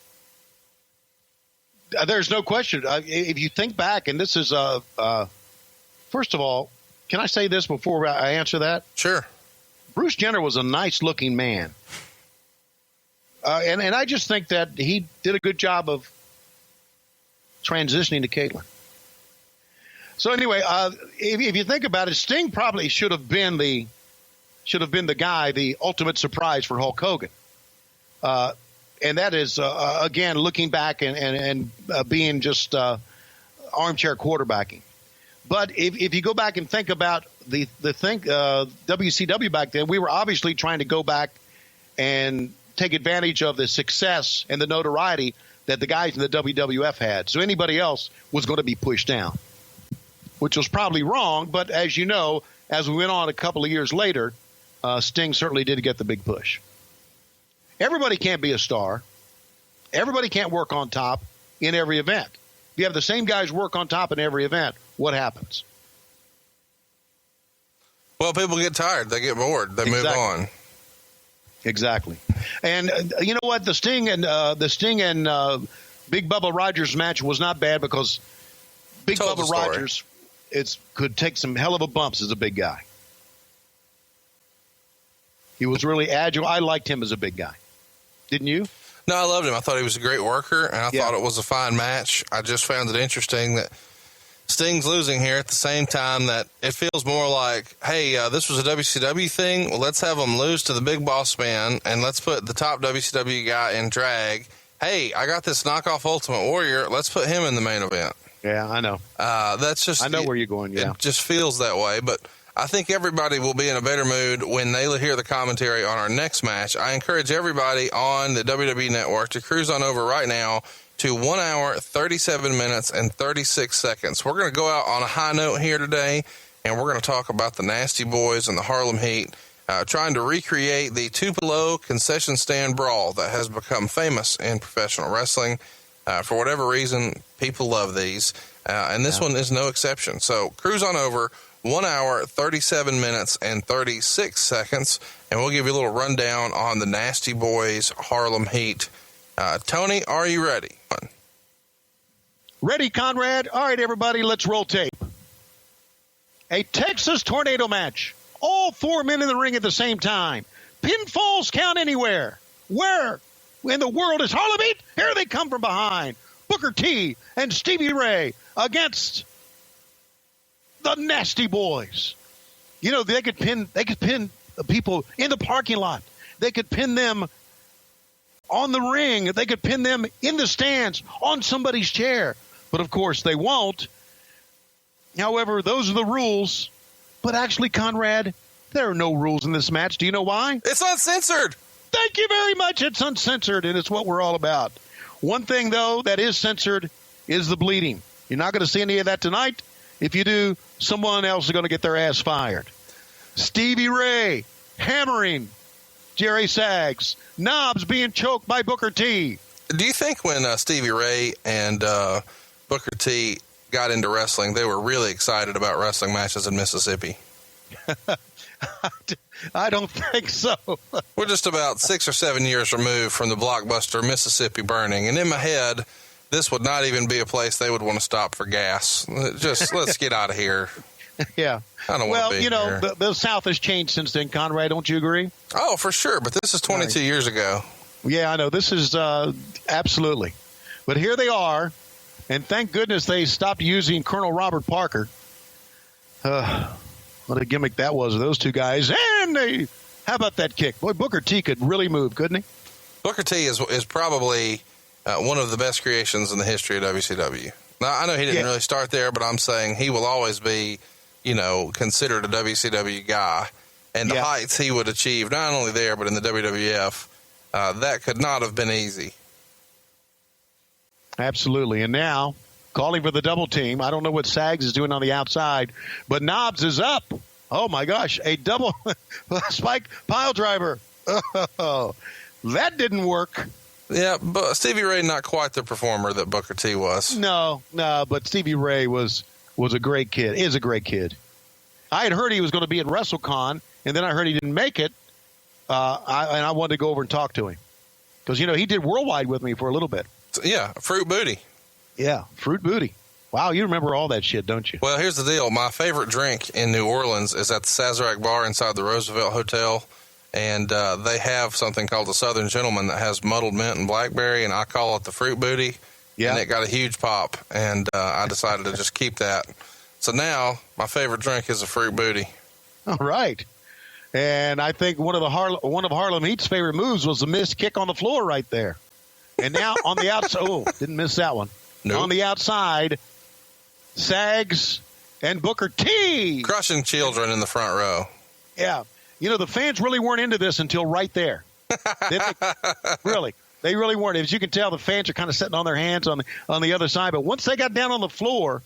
There's no question. If you think back, and this is, first of all, can I say this before I answer that? Sure. Bruce Jenner was a nice-looking man. And I just think that he did a good job of transitioning to Caitlyn. So anyway, if you think about it, Sting probably should have been the guy, the ultimate surprise for Hulk Hogan. And that is, again, looking back and being just armchair quarterbacking. But if you go back and think about the WCW back then, we were obviously trying to go back and take advantage of the success and the notoriety that the guys in the WWF had. So anybody else was going to be pushed down, which was probably wrong. But as you know, as we went on a couple of years later, Sting certainly did get the big push. Everybody can't be a star. Everybody can't work on top in every event. If you have the same guys work on top in every event, what happens? Well, people get tired. They get bored. They move on. Exactly. And you know what? The Sting and Big Bubba Rogers match was not bad because Big Bubba Rogers could take some hell of a bumps as a big guy. He was really agile. I liked him as a big guy. Didn't you? No, I loved him. I thought he was a great worker, and I thought it was a fine match. I just found it interesting that Sting's losing here at the same time that it feels more like, hey, this was a WCW thing. Well, let's have him lose to the Big Boss Man, and let's put the top WCW guy in drag. Hey, I got this knockoff Ultimate Warrior. Let's put him in the main event. Yeah, I know. That's just. I know where you're going. Yeah, it just feels that way. But I think everybody will be in a better mood when they hear the commentary on our next match. I encourage everybody on the WWE Network to cruise on over right now to 1 hour, 37 minutes, and 36 seconds. We're going to go out on a high note here today, and we're going to talk about the Nasty Boys and the Harlem Heat, trying to recreate the Tupelo concession stand brawl that has become famous in professional wrestling. For whatever reason, people love these, and this one is no exception. So cruise on over 1 hour, 37 minutes, and 36 seconds, and we'll give you a little rundown on the Nasty Boys Harlem Heat. Tony, are you ready? Ready, Conrad? All right, everybody, let's roll tape. A Texas tornado match. All 4 men in the ring at the same time. Pinfalls count anywhere. Where in the world is Harlem Heat? Here they come from behind. Booker T and Stevie Ray against the Nasty Boys. You know, they could pin people in the parking lot. They could pin them on the ring. They could pin them in the stands on somebody's chair. But, of course, they won't. However, those are the rules. But actually, Conrad, there are no rules in this match. Do you know why? It's uncensored. Thank you very much. It's uncensored, and it's what we're all about. One thing, though, that is censored is the bleeding. You're not going to see any of that tonight. If you do, someone else is going to get their ass fired. Stevie Ray hammering Jerry Sags. Knobs being choked by Booker T. Do you think when Stevie Ray and Booker T got into wrestling, they were really excited about wrestling matches in Mississippi? I don't think so. We're just about 6 or 7 years removed from the blockbuster Mississippi Burning, and in my head, this would not even be a place they would want to stop for gas. Just let's get out of here. Yeah. I don't want to be here. The South has changed since then, Conrad. Don't you agree? Oh, for sure. But this is 22 years ago. Yeah, I know. This is absolutely. But here they are, and thank goodness they stopped using Colonel Robert Parker. What a gimmick that was of those two guys. And how about that kick? Boy, Booker T could really move, couldn't he? Booker T is probably one of the best creations in the history of WCW. Now, I know he didn't really start there, but I'm saying he will always be, considered a WCW guy. And the heights he would achieve, not only there, but in the WWF, that could not have been easy. Absolutely. And now, calling for the double team. I don't know what Sags is doing on the outside, but Knobs is up. Oh, my gosh. A double spike pile driver. Oh, that didn't work. Yeah, but Stevie Ray, not quite the performer that Booker T was. No, but Stevie Ray was a great kid, is a great kid. I had heard he was going to be at WrestleCon, and then I heard he didn't make it, and I wanted to go over and talk to him. Because, he did Worldwide with me for a little bit. Yeah, Fruit Booty. Yeah, Fruit Booty. Wow, you remember all that shit, don't you? Well, here's the deal. My favorite drink in New Orleans is at the Sazerac Bar inside the Roosevelt Hotel. And they have something called the Southern Gentleman that has muddled mint and blackberry, and I call it the Fruit Booty. Yeah. And it got a huge pop, and I decided to just keep that. So now my favorite drink is a Fruit Booty. All right. And I think one of Harlem Heat's favorite moves was the missed kick on the floor right there. And now on the outside, didn't miss that one. Nope. On the outside, Sags and Booker T. Crushing children in the front row. Yeah. The fans really weren't into this until right there. Really. They really weren't. As you can tell, the fans are kind of sitting on their hands on the other side. But once they got down on the floor,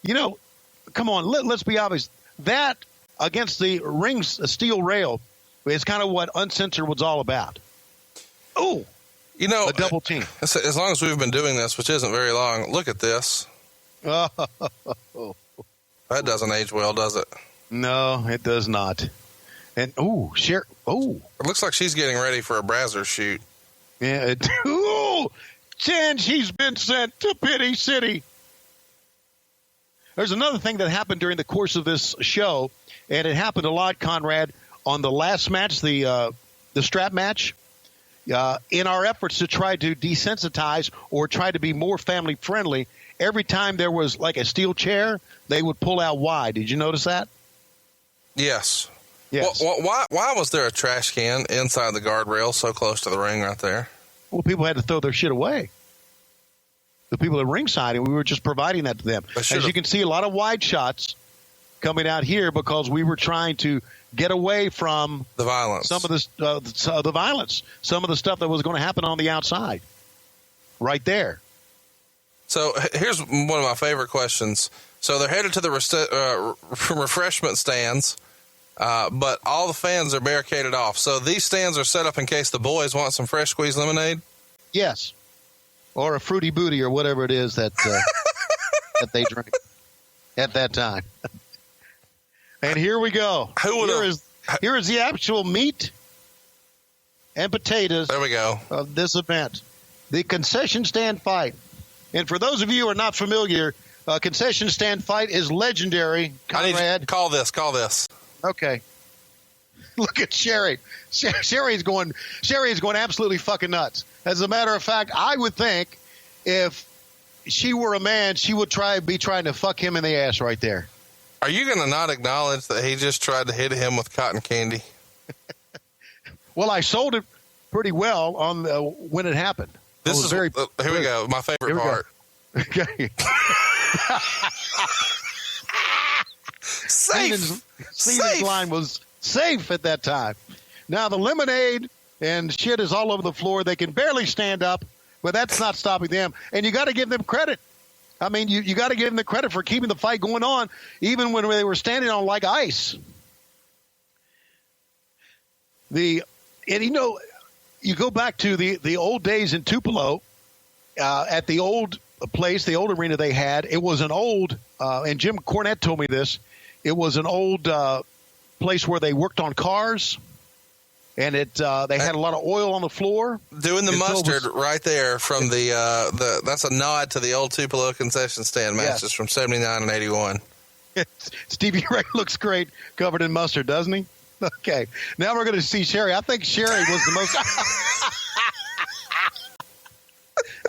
come on, let's be obvious. That against the ring's steel rail is kind of what Uncensored was all about. Oh, a double team. As long as we've been doing this, which isn't very long, look at this. That doesn't age well, does it? No, it does not. And, Sherry. It looks like she's getting ready for a Brazzers shoot. Yeah. And she's been sent to Pity City. There's another thing that happened during the course of this show, and it happened a lot, Conrad, on the last match, the strap match. In our efforts to try to desensitize or try to be more family friendly, every time there was like a steel chair, they would pull out wide. Did you notice that? Yes. Yes. Well, why was there a trash can inside the guardrail so close to the ring right there? Well, people had to throw their shit away. The people at ringside, and we were just providing that to them. As you can see, a lot of wide shots coming out here because we were trying to get away from the violence. Some of the violence, some of the stuff that was going to happen on the outside, right there. So here's one of my favorite questions. So they're headed to the refreshment stands, but all the fans are barricaded off. So these stands are set up in case the boys want some fresh squeezed lemonade? Yes. Or a Fruity Booty or whatever it is that that they drink at that time. And here we go. Here is the actual meat and potatoes. There we go. Of this event, the concession stand fight. And for those of you who are not familiar, concession stand fight is legendary. Conrad, call this. Okay. Look at Sherry. Sherry's going absolutely fucking nuts. As a matter of fact, I would think if she were a man, she would be trying to fuck him in the ass right there. Are you going to not acknowledge that he just tried to hit him with cotton candy? Well, I sold it pretty well on when it happened. Here we go. My favorite part. Okay. Safe. Stephen's line was safe at that time. Now the lemonade and shit is all over the floor. They can barely stand up, but that's not stopping them. And you got to give them credit. I mean, you got to give them the credit for keeping the fight going on, even when they were standing on like ice. You go back to the old days in Tupelo, at the old place, the old arena they had. It was an old, and Jim Cornette told me this. It was an old place where they worked on cars. And they had a lot of oil on the floor. Doing the mustard right there from that's a nod to the old Tupelo concession stand matches from 79 and 81. Stevie Ray looks great covered in mustard, doesn't he? Okay. Now we're going to see Sherry. I think Sherry was the most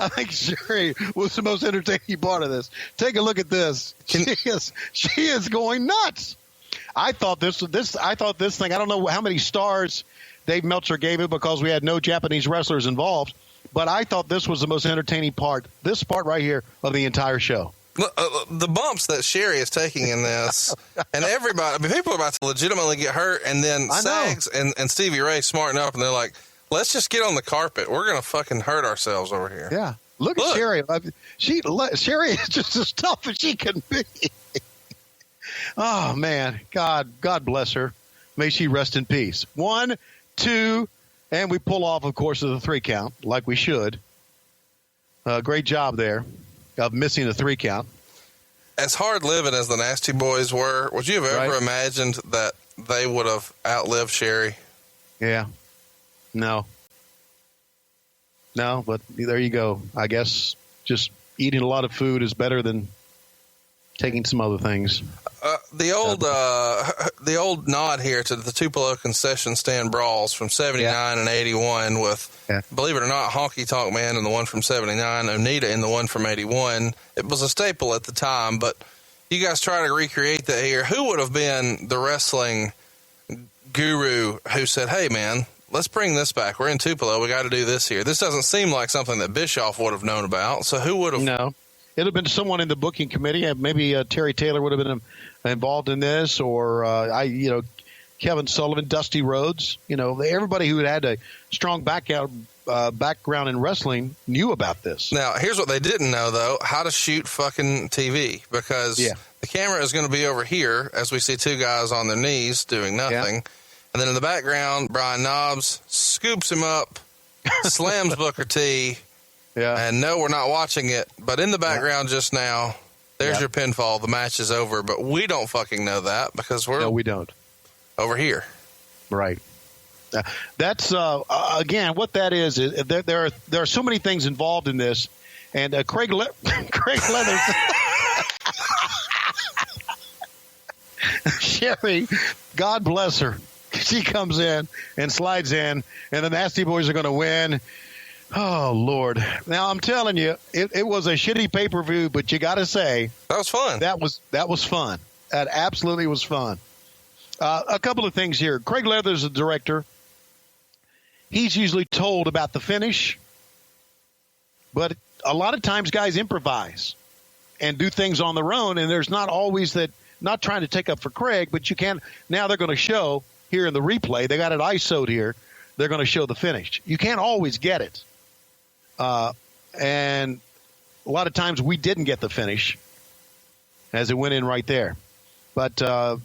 I think Sherry was the most entertaining part of this. Take a look at this. She is going nuts. I thought this thing, I don't know how many stars Dave Meltzer gave it because we had no Japanese wrestlers involved, but I thought this was the most entertaining part, this part right here of the entire show. The bumps that Sherry is taking in this, and everybody, I mean, people are about to legitimately get hurt, and then Sags and Stevie Ray smarten up, and they're like, let's just get on the carpet. We're going to fucking hurt ourselves over here. Yeah. Look at Sherry. Sherry is just as tough as she can be. Oh, man. God bless her. May she rest in peace. 1, 2, and we pull off, of course, of the 3 count, like we should. Great job there of missing the 3 count. As hard living as the Nasty Boys were, would you have ever imagined that they would have outlived Sherry? Yeah. No, but there you go. I guess just eating a lot of food is better than taking some other things. The old nod here to the Tupelo concession stand brawls from 79 and 81 with, believe it or not, Honky Tonk Man in the one from 79, Onita in the one from 81. It was a staple at the time, but you guys try to recreate that here. Who would have been the wrestling guru who said, hey, man, let's bring this back. We're in Tupelo. We got to do this here. This doesn't seem like something that Bischoff would have known about. So who would have? No. It would have been someone in the booking committee. Maybe Terry Taylor would have been involved in this, or Kevin Sullivan, Dusty Rhodes. Everybody who had a strong background in wrestling knew about this. Now, here's what they didn't know, though: how to shoot fucking TV, because the camera is going to be over here as we see 2 guys on their knees doing nothing. Yeah. And then in the background, Brian Knobbs scoops him up, slams Booker T. Yeah. And no, we're not watching it. But in the background just now, there's your pinfall. The match is over. But we don't fucking know that because we don't. Over here. Right. That's again what that is there are so many things involved in this, and Craig Leathers, Sherry, God bless her, she comes in and slides in, and the Nasty Boys are going to win. Oh Lord! Now I'm telling you, it was a shitty pay-per-view, but you got to say that was fun. That was fun. That absolutely was fun. A couple of things here. Craig Leathers, the director. He's usually told about the finish, but a lot of times guys improvise and do things on their own, and there's not always that, not trying to take up for Craig, but you can, now they're going to show here in the replay, they got it ISO'd here, they're going to show the finish. You can't always get it. And a lot of times we didn't get the finish as it went in right there. But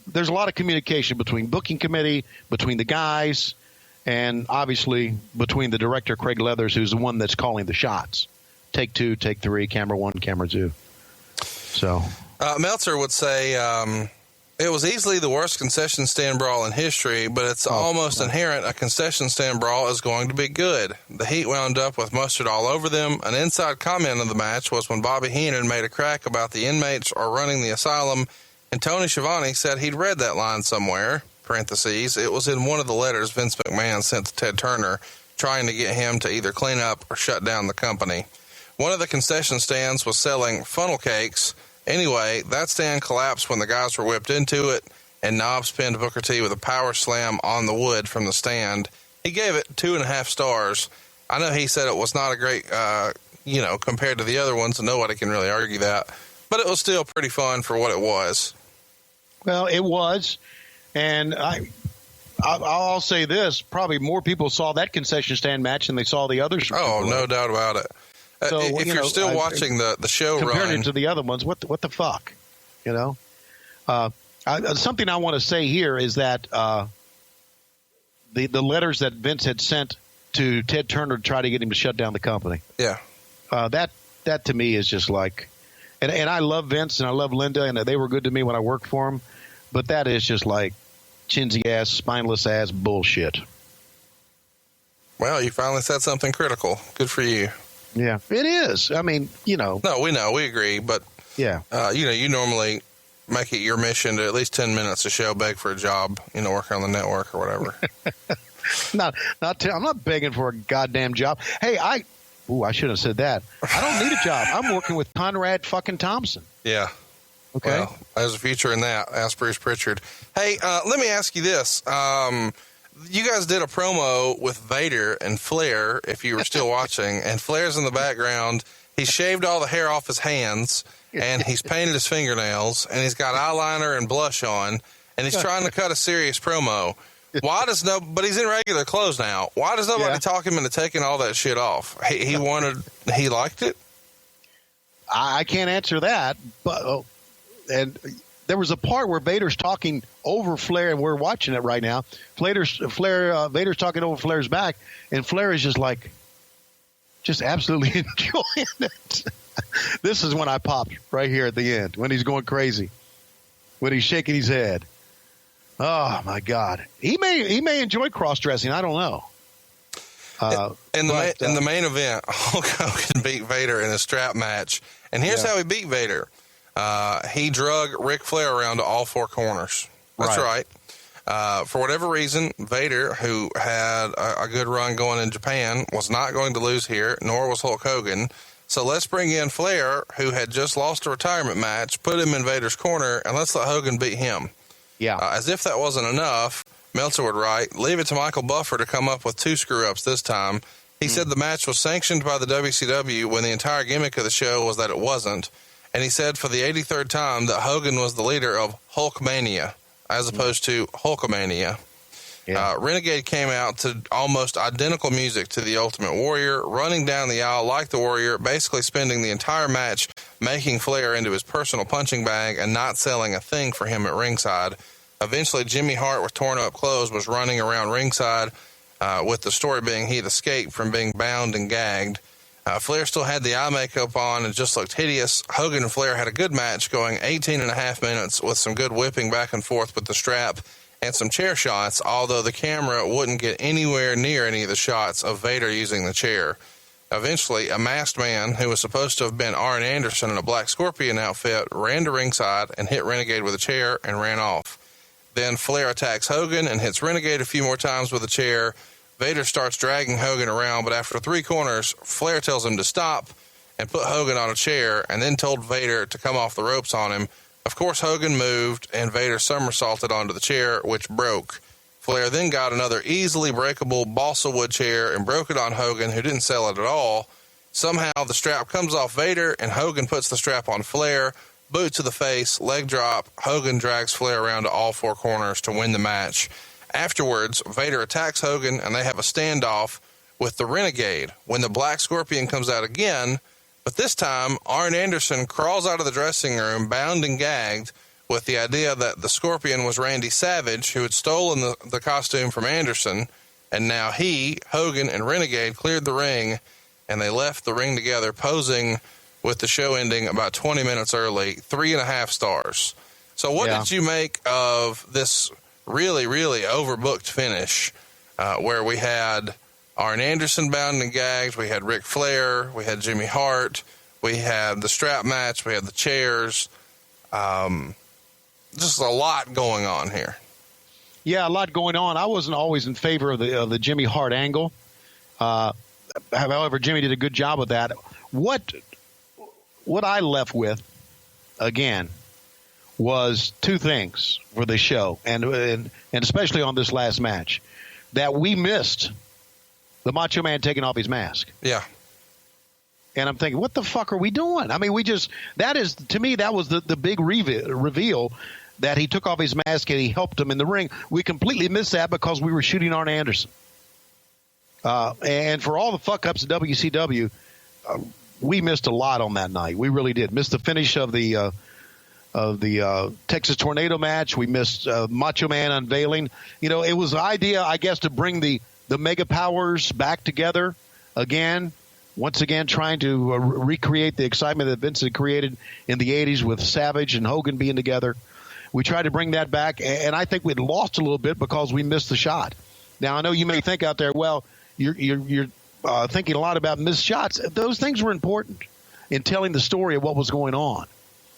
there's a lot of communication between booking committee, between the guys, and obviously between the director, Craig Leathers, who's the one that's calling the shots. Take 2, take 3, camera 1, camera 2. So Meltzer would say it was easily the worst concession stand brawl in history, but it's almost inherent a concession stand brawl is going to be good. The Heat wound up with mustard all over them. An inside comment of the match was when Bobby Heenan made a crack about the inmates are running the asylum, and Tony Schiavone said he'd read that line somewhere. Parentheses, it was in one of the letters Vince McMahon sent to Ted Turner trying to get him to either clean up or shut down the company. One of the concession stands was selling funnel cakes. Anyway, that stand collapsed when the guys were whipped into it, and Knobs pinned Booker T with a power slam on the wood from the stand. He gave it 2.5 stars. I know he said it was not a great, compared to the other ones, and nobody can really argue that, but it was still pretty fun for what it was. Well, it was. And I'll say this, probably more people saw that concession stand match than they saw the others. Oh, no doubt about it. So, if you're still watching the show compared run. It to the other ones, what the fuck? You know? Something I want to say here is that the letters that Vince had sent to Ted Turner to try to get him to shut down the company. Yeah. That to me is just like, and I love Vince and I love Linda, and they were good to me when I worked for them. But that is just like chinsy ass, spineless ass bullshit. Well, you finally said something critical. Good for you. Yeah, it is. I mean, No, we know. We agree. But, yeah, you normally make it your mission to at least 10 minutes a show, beg for a job, working on the network or whatever. I'm not begging for a goddamn job. Hey, I shouldn't have said that. I don't need a job. I'm working with Conrad fucking Thompson. Yeah. Okay. Well, there's a future in that. Ask Bruce Pritchard. Hey, let me ask you this. You guys did a promo with Vader and Flair, if you were still watching, and Flair's in the background. He's shaved all the hair off his hands, and he's painted his fingernails, and he's got eyeliner and blush on, and he's trying to cut a serious promo. But he's in regular clothes now. Why does nobody talk him into taking all that shit off? He liked it? I can't answer that, but... And there was a part where Vader's talking over Flair, and we're watching it right now. Vader's talking over Flair's back, and Flair is just absolutely enjoying it. This is when I popped right here at the end, when he's going crazy, when he's shaking his head. Oh my God, he may enjoy cross dressing. I don't know. In the main event, Hulk Hogan beat Vader in a strap match, and here's how he beat Vader. He drug Ric Flair around to all four corners. That's right. For whatever reason, Vader, who had a good run going in Japan, was not going to lose here, nor was Hulk Hogan. So let's bring in Flair, who had just lost a retirement match, put him in Vader's corner, and let's let Hogan beat him. Yeah. As if that wasn't enough, Meltzer would write, leave it to Michael Buffer to come up with 2 screw-ups this time. He said the match was sanctioned by the WCW when the entire gimmick of the show was that it wasn't. And he said for the 83rd time that Hogan was the leader of Hulkmania as opposed to Hulkamania. Yeah. Renegade came out to almost identical music to the Ultimate Warrior, running down the aisle like the Warrior, basically spending the entire match making Flair into his personal punching bag and not selling a thing for him at ringside. Eventually, Jimmy Hart, with torn up clothes, was running around ringside, with the story being he had escaped from being bound and gagged. Flair still had the eye makeup on and just looked hideous. Hogan and Flair had a good match going 18.5 minutes with some good whipping back and forth with the strap. and some chair shots, although the camera wouldn't get anywhere near any of the shots of Vader using the chair. Eventually, a masked man who was supposed to have been Arn Anderson in a Black Scorpion outfit ran to ringside and hit Renegade with a chair and ran off. Then Flair attacks Hogan and hits Renegade a few more times with a chair. Vader starts dragging Hogan around, but after 3 corners, Flair tells him to stop and put Hogan on a chair, and then told Vader to come off the ropes on him. Of course, Hogan moved, and Vader somersaulted onto the chair, which broke. Flair then got another easily breakable balsa wood chair and broke it on Hogan, who didn't sell it at all. Somehow the strap comes off Vader, and Hogan puts the strap on Flair. Boot to the face, leg drop. Hogan drags Flair around to all 4 corners to win the match. Afterwards, Vader attacks Hogan, and they have a standoff with the Renegade. When the Black Scorpion comes out again, but this time, Arn Anderson crawls out of the dressing room, bound and gagged, with the idea that the Scorpion was Randy Savage, who had stolen the costume from Anderson, and now he, Hogan, and Renegade cleared the ring, and they left the ring together, posing with the show ending about 20 minutes early, 3.5 stars. So what did you make of this really, really overbooked finish, where we had Arn Anderson bound and gagged, we had Ric Flair, we had Jimmy Hart, we had the strap match, we had the chairs, just a lot going on here. Yeah, a lot going on. I wasn't always in favor of the Jimmy Hart angle. However, Jimmy did a good job with that. What I left with, again, was 2 things for the show, and especially on this last match, that we missed the Macho Man taking off his mask. Yeah. And I'm thinking, what the fuck are we doing? I mean, to me, that was the big reveal that he took off his mask and he helped him in the ring. We completely missed that because we were shooting Arn Anderson. And for all the fuck-ups at WCW, we missed a lot on that night. We really did. Missed the finish of the Texas Tornado match. We missed Macho Man unveiling. You know, it was the idea, I guess, to bring the Mega Powers back together again. Once again, trying to recreate the excitement that Vince had created in the 80s with Savage and Hogan being together. We tried to bring that back, and I think we'd lost a little bit because we missed the shot. Now, I know you may think out there, well, you're thinking a lot about missed shots. Those things were important in telling the story of what was going on.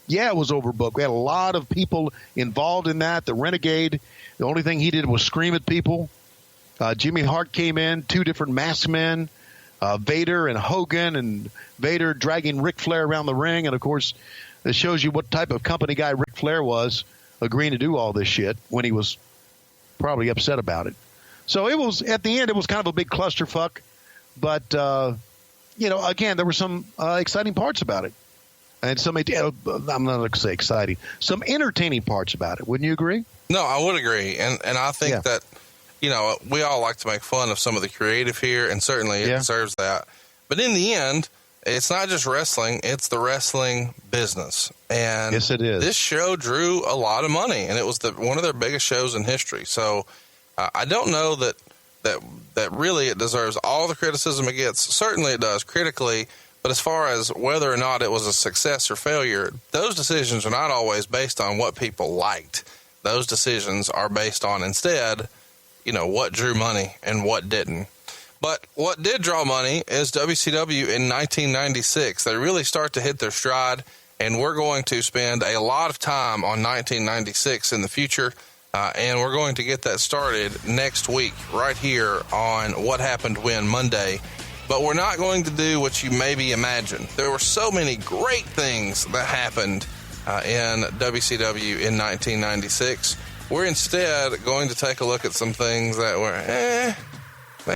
Yeah, it was overbooked. We had a lot of people involved in that. The Renegade, the only thing he did was scream at people. Jimmy Hart came in, 2 different masked men. Vader and Hogan, and Vader dragging Ric Flair around the ring. And, of course, it shows you what type of company guy Ric Flair was, agreeing to do all this shit when he was probably upset about it. So it was, at the end, it was kind of a big clusterfuck. But, again, there were some exciting parts about it. And some, I'm not going to say exciting, some entertaining parts about it. Wouldn't you agree? No, I would agree. And I think that, we all like to make fun of some of the creative here, and certainly it deserves that. But in the end, it's not just wrestling, it's the wrestling business. And yes, it is. This show drew a lot of money, and it was one of their biggest shows in history. So I don't know that really it deserves all the criticism it gets. Certainly it does critically, but as far as whether or not it was a success or failure, those decisions are not always based on what people liked. Those decisions are based on, instead, what drew money and what didn't. But what did draw money is WCW in 1996. They really start to hit their stride, and we're going to spend a lot of time on 1996 in the future, and we're going to get that started next week right here on What Happened When Monday. But we're not going to do what you maybe imagine. There were so many great things that happened in WCW in 1996. We're instead going to take a look at some things that were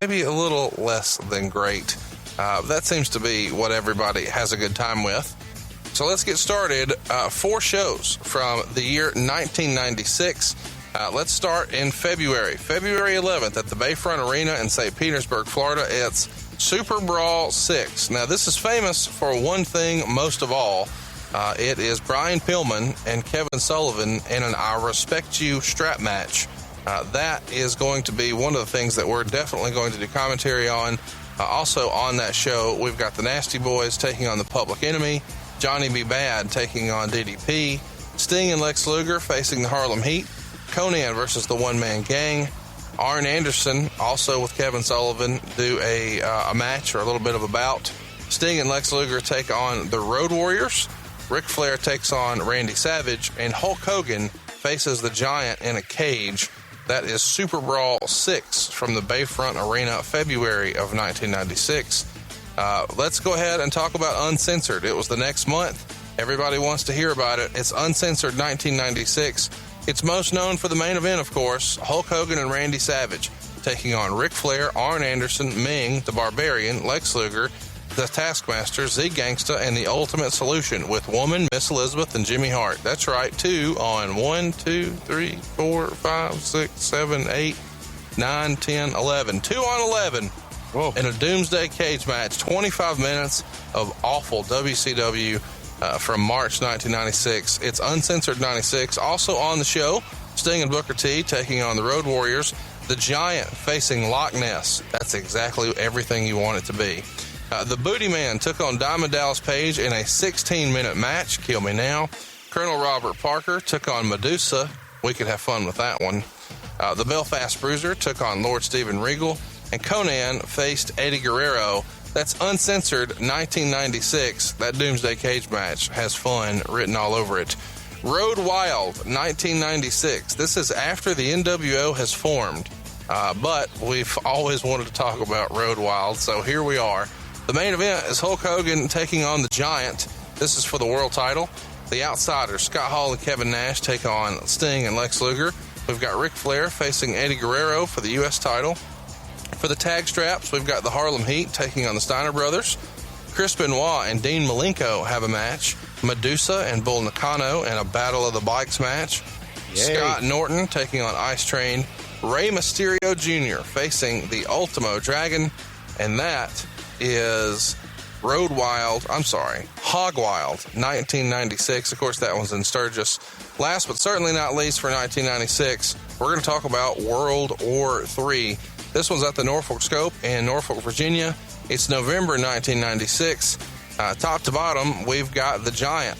maybe a little less than great. That seems to be what everybody has a good time with. So let's get started. 4 shows from the year 1996. Let's start in February. February 11th at the Bayfront Arena in St. Petersburg, Florida. It's Super Brawl 6. Now, this is famous for one thing most of all. It is Brian Pillman and Kevin Sullivan in an I Respect You strap match. That is going to be one of the things that we're definitely going to do commentary on. Also on that show, we've got the Nasty Boys taking on the Public Enemy, Johnny B. Bad taking on DDP, Sting and Lex Luger facing the Harlem Heat, Conan versus the One Man Gang. Arn Anderson, also with Kevin Sullivan, do a match or a little bit of a bout. Sting and Lex Luger take on the Road Warriors. Ric Flair takes on Randy Savage, and Hulk Hogan faces the Giant in a cage. That is Super Brawl 6 from the Bayfront Arena, February of 1996. Let's go ahead and talk about Uncensored. It was the next month. Everybody wants to hear about it. It's Uncensored 1996. It's most known for the main event, of course, Hulk Hogan and Randy Savage taking on Ric Flair, Arn Anderson, Ming, the Barbarian, Lex Luger, the Taskmaster, Z Gangsta, and the Ultimate Solution with Woman, Miss Elizabeth, and Jimmy Hart. That's right, 2 on 1, 2, 3, 4, 5, 6, 7, 8, 9, 10, 11. 2 on 11. Whoa. In a Doomsday Cage match. 25 minutes of awful WCW from March 1996. It's Uncensored 96. Also on the show, Sting and Booker T taking on the Road Warriors. The Giant facing Loch Ness. That's exactly everything you want it to be. The Booty Man took on Diamond Dallas Page in a 16-minute match. Kill me now. Colonel Robert Parker took on Medusa. We could have fun with that one. The Belfast Bruiser took on Lord Steven Regal. And Conan faced Eddie Guerrero. That's Uncensored 1996. That Doomsday Cage match has fun written all over it. Road Wild 1996. This is after the NWO has formed, but we've always wanted to talk about Road Wild, so here we are. The main event is Hulk Hogan taking on the Giant. This is for the world title. The Outsiders, Scott Hall and Kevin Nash, take on Sting and Lex Luger. We've got Ric Flair facing Eddie Guerrero for the U.S. title. For the tag straps, we've got the Harlem Heat taking on the Steiner Brothers. Chris Benoit and Dean Malenko have a match. Medusa and Bull Nakano in a Battle of the Bikes match. Yay. Scott Norton taking on Ice Train. Rey Mysterio Jr. facing the Ultimo Dragon. And that is Hog Wild 1996. Of course, that one's in Sturgis. Last but certainly not least for 1996, we're going to talk about World War III. This one's at the Norfolk Scope in Norfolk, Virginia. It's November 1996. Top to bottom, we've got the Giant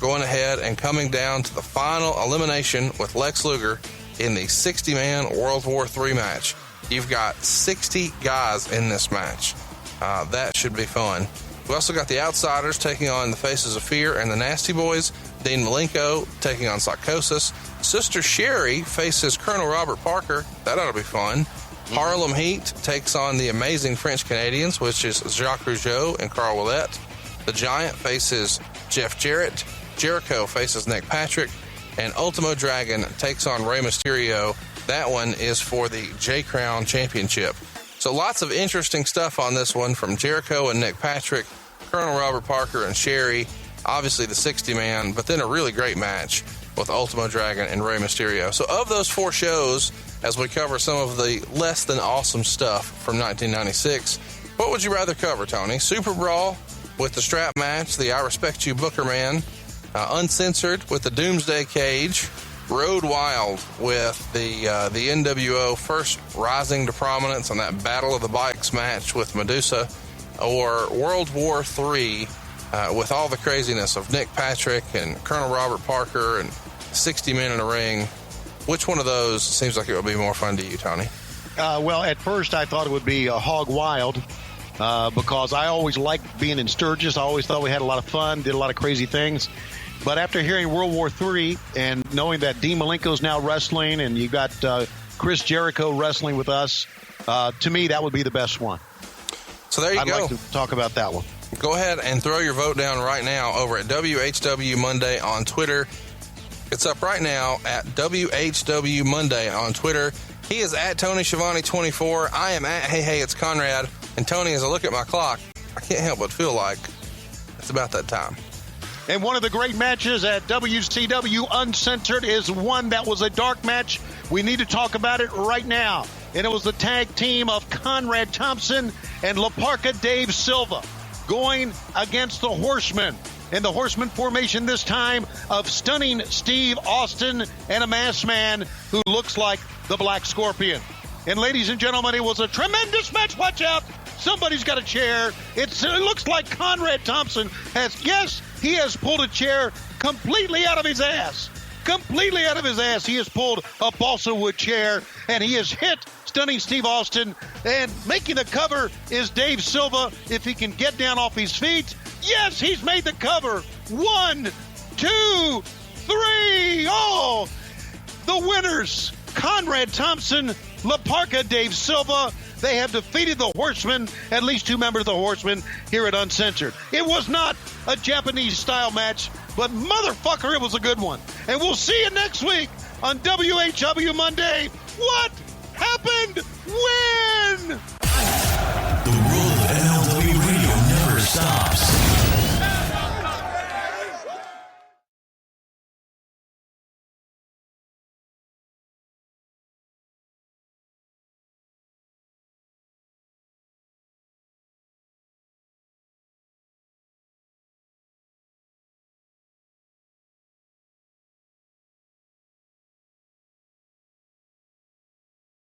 going ahead and coming down to the final elimination with Lex Luger in the 60-man World War III match. You've got 60 guys in this match. That should be fun. We've also got the Outsiders taking on the Faces of Fear and the Nasty Boys. Dean Malenko taking on Psychosis. Sister Sherry faces Colonel Robert Parker. That ought to be fun. Harlem Heat takes on the Amazing French Canadians, which is Jacques Rougeau and Carl Ouellet. The Giant faces Jeff Jarrett. Jericho faces Nick Patrick. And Ultimo Dragon takes on Rey Mysterio. That one is for the J-Crown Championship. So lots of interesting stuff on this one from Jericho and Nick Patrick, Colonel Robert Parker and Sherry, obviously the 60-man, but then a really great match with Ultimo Dragon and Rey Mysterio. So of those 4 shows, as we cover some of the less than awesome stuff from 1996, what would you rather cover, Tony? Super Brawl with the strap match, the I Respect You Booker Man, Uncensored with the Doomsday Cage, Road Wild with the NWO first rising to prominence on that Battle of the Bikes match with Medusa, or World War III with all the craziness of Nick Patrick and Colonel Robert Parker and 60 men in a ring. Which one of those seems like it would be more fun to you, Tony? Well, at first I thought it would be Hog Wild because I always liked being in Sturgis. I always thought we had a lot of fun, did a lot of crazy things. But after hearing World War III and knowing that Dean Malenko's now wrestling and you got Chris Jericho wrestling with us, to me that would be the best one. So there you go. I'd like to talk about that one. Go ahead and throw your vote down right now over at WHW Monday on Twitter. It's up right now at WHW Monday on Twitter. He is at Tony Schiavone 24. I am at Hey It's Conrad. And Tony, as I look at my clock, I can't help but feel like it's about that time. And one of the great matches at WCW Uncensored is one that was a dark match. We need to talk about it right now. And it was the tag team of Conrad Thompson and La Parka Dave Silva going against the Horsemen. And the Horseman formation this time of Stunning Steve Austin and a masked man who looks like the Black Scorpion. And ladies and gentlemen, it was a tremendous match. Watch out. Somebody's got a chair. It looks like Conrad Thompson he has pulled a chair completely out of his ass. completely out of his ass. He has pulled a balsa wood chair, and he has hit Stunning Steve Austin. And making the cover is Dave Silva. If he can get down off his feet, yes, he's made the cover. 1, 2, 3. Oh, the winners, Conrad Thompson, La Parka, Dave Silva. They have defeated the Horsemen, at least 2 members of the Horsemen, here at Uncensored. It was not a Japanese-style match, but motherfucker, it was a good one. And we'll see you next week on WHW Monday. What happened when?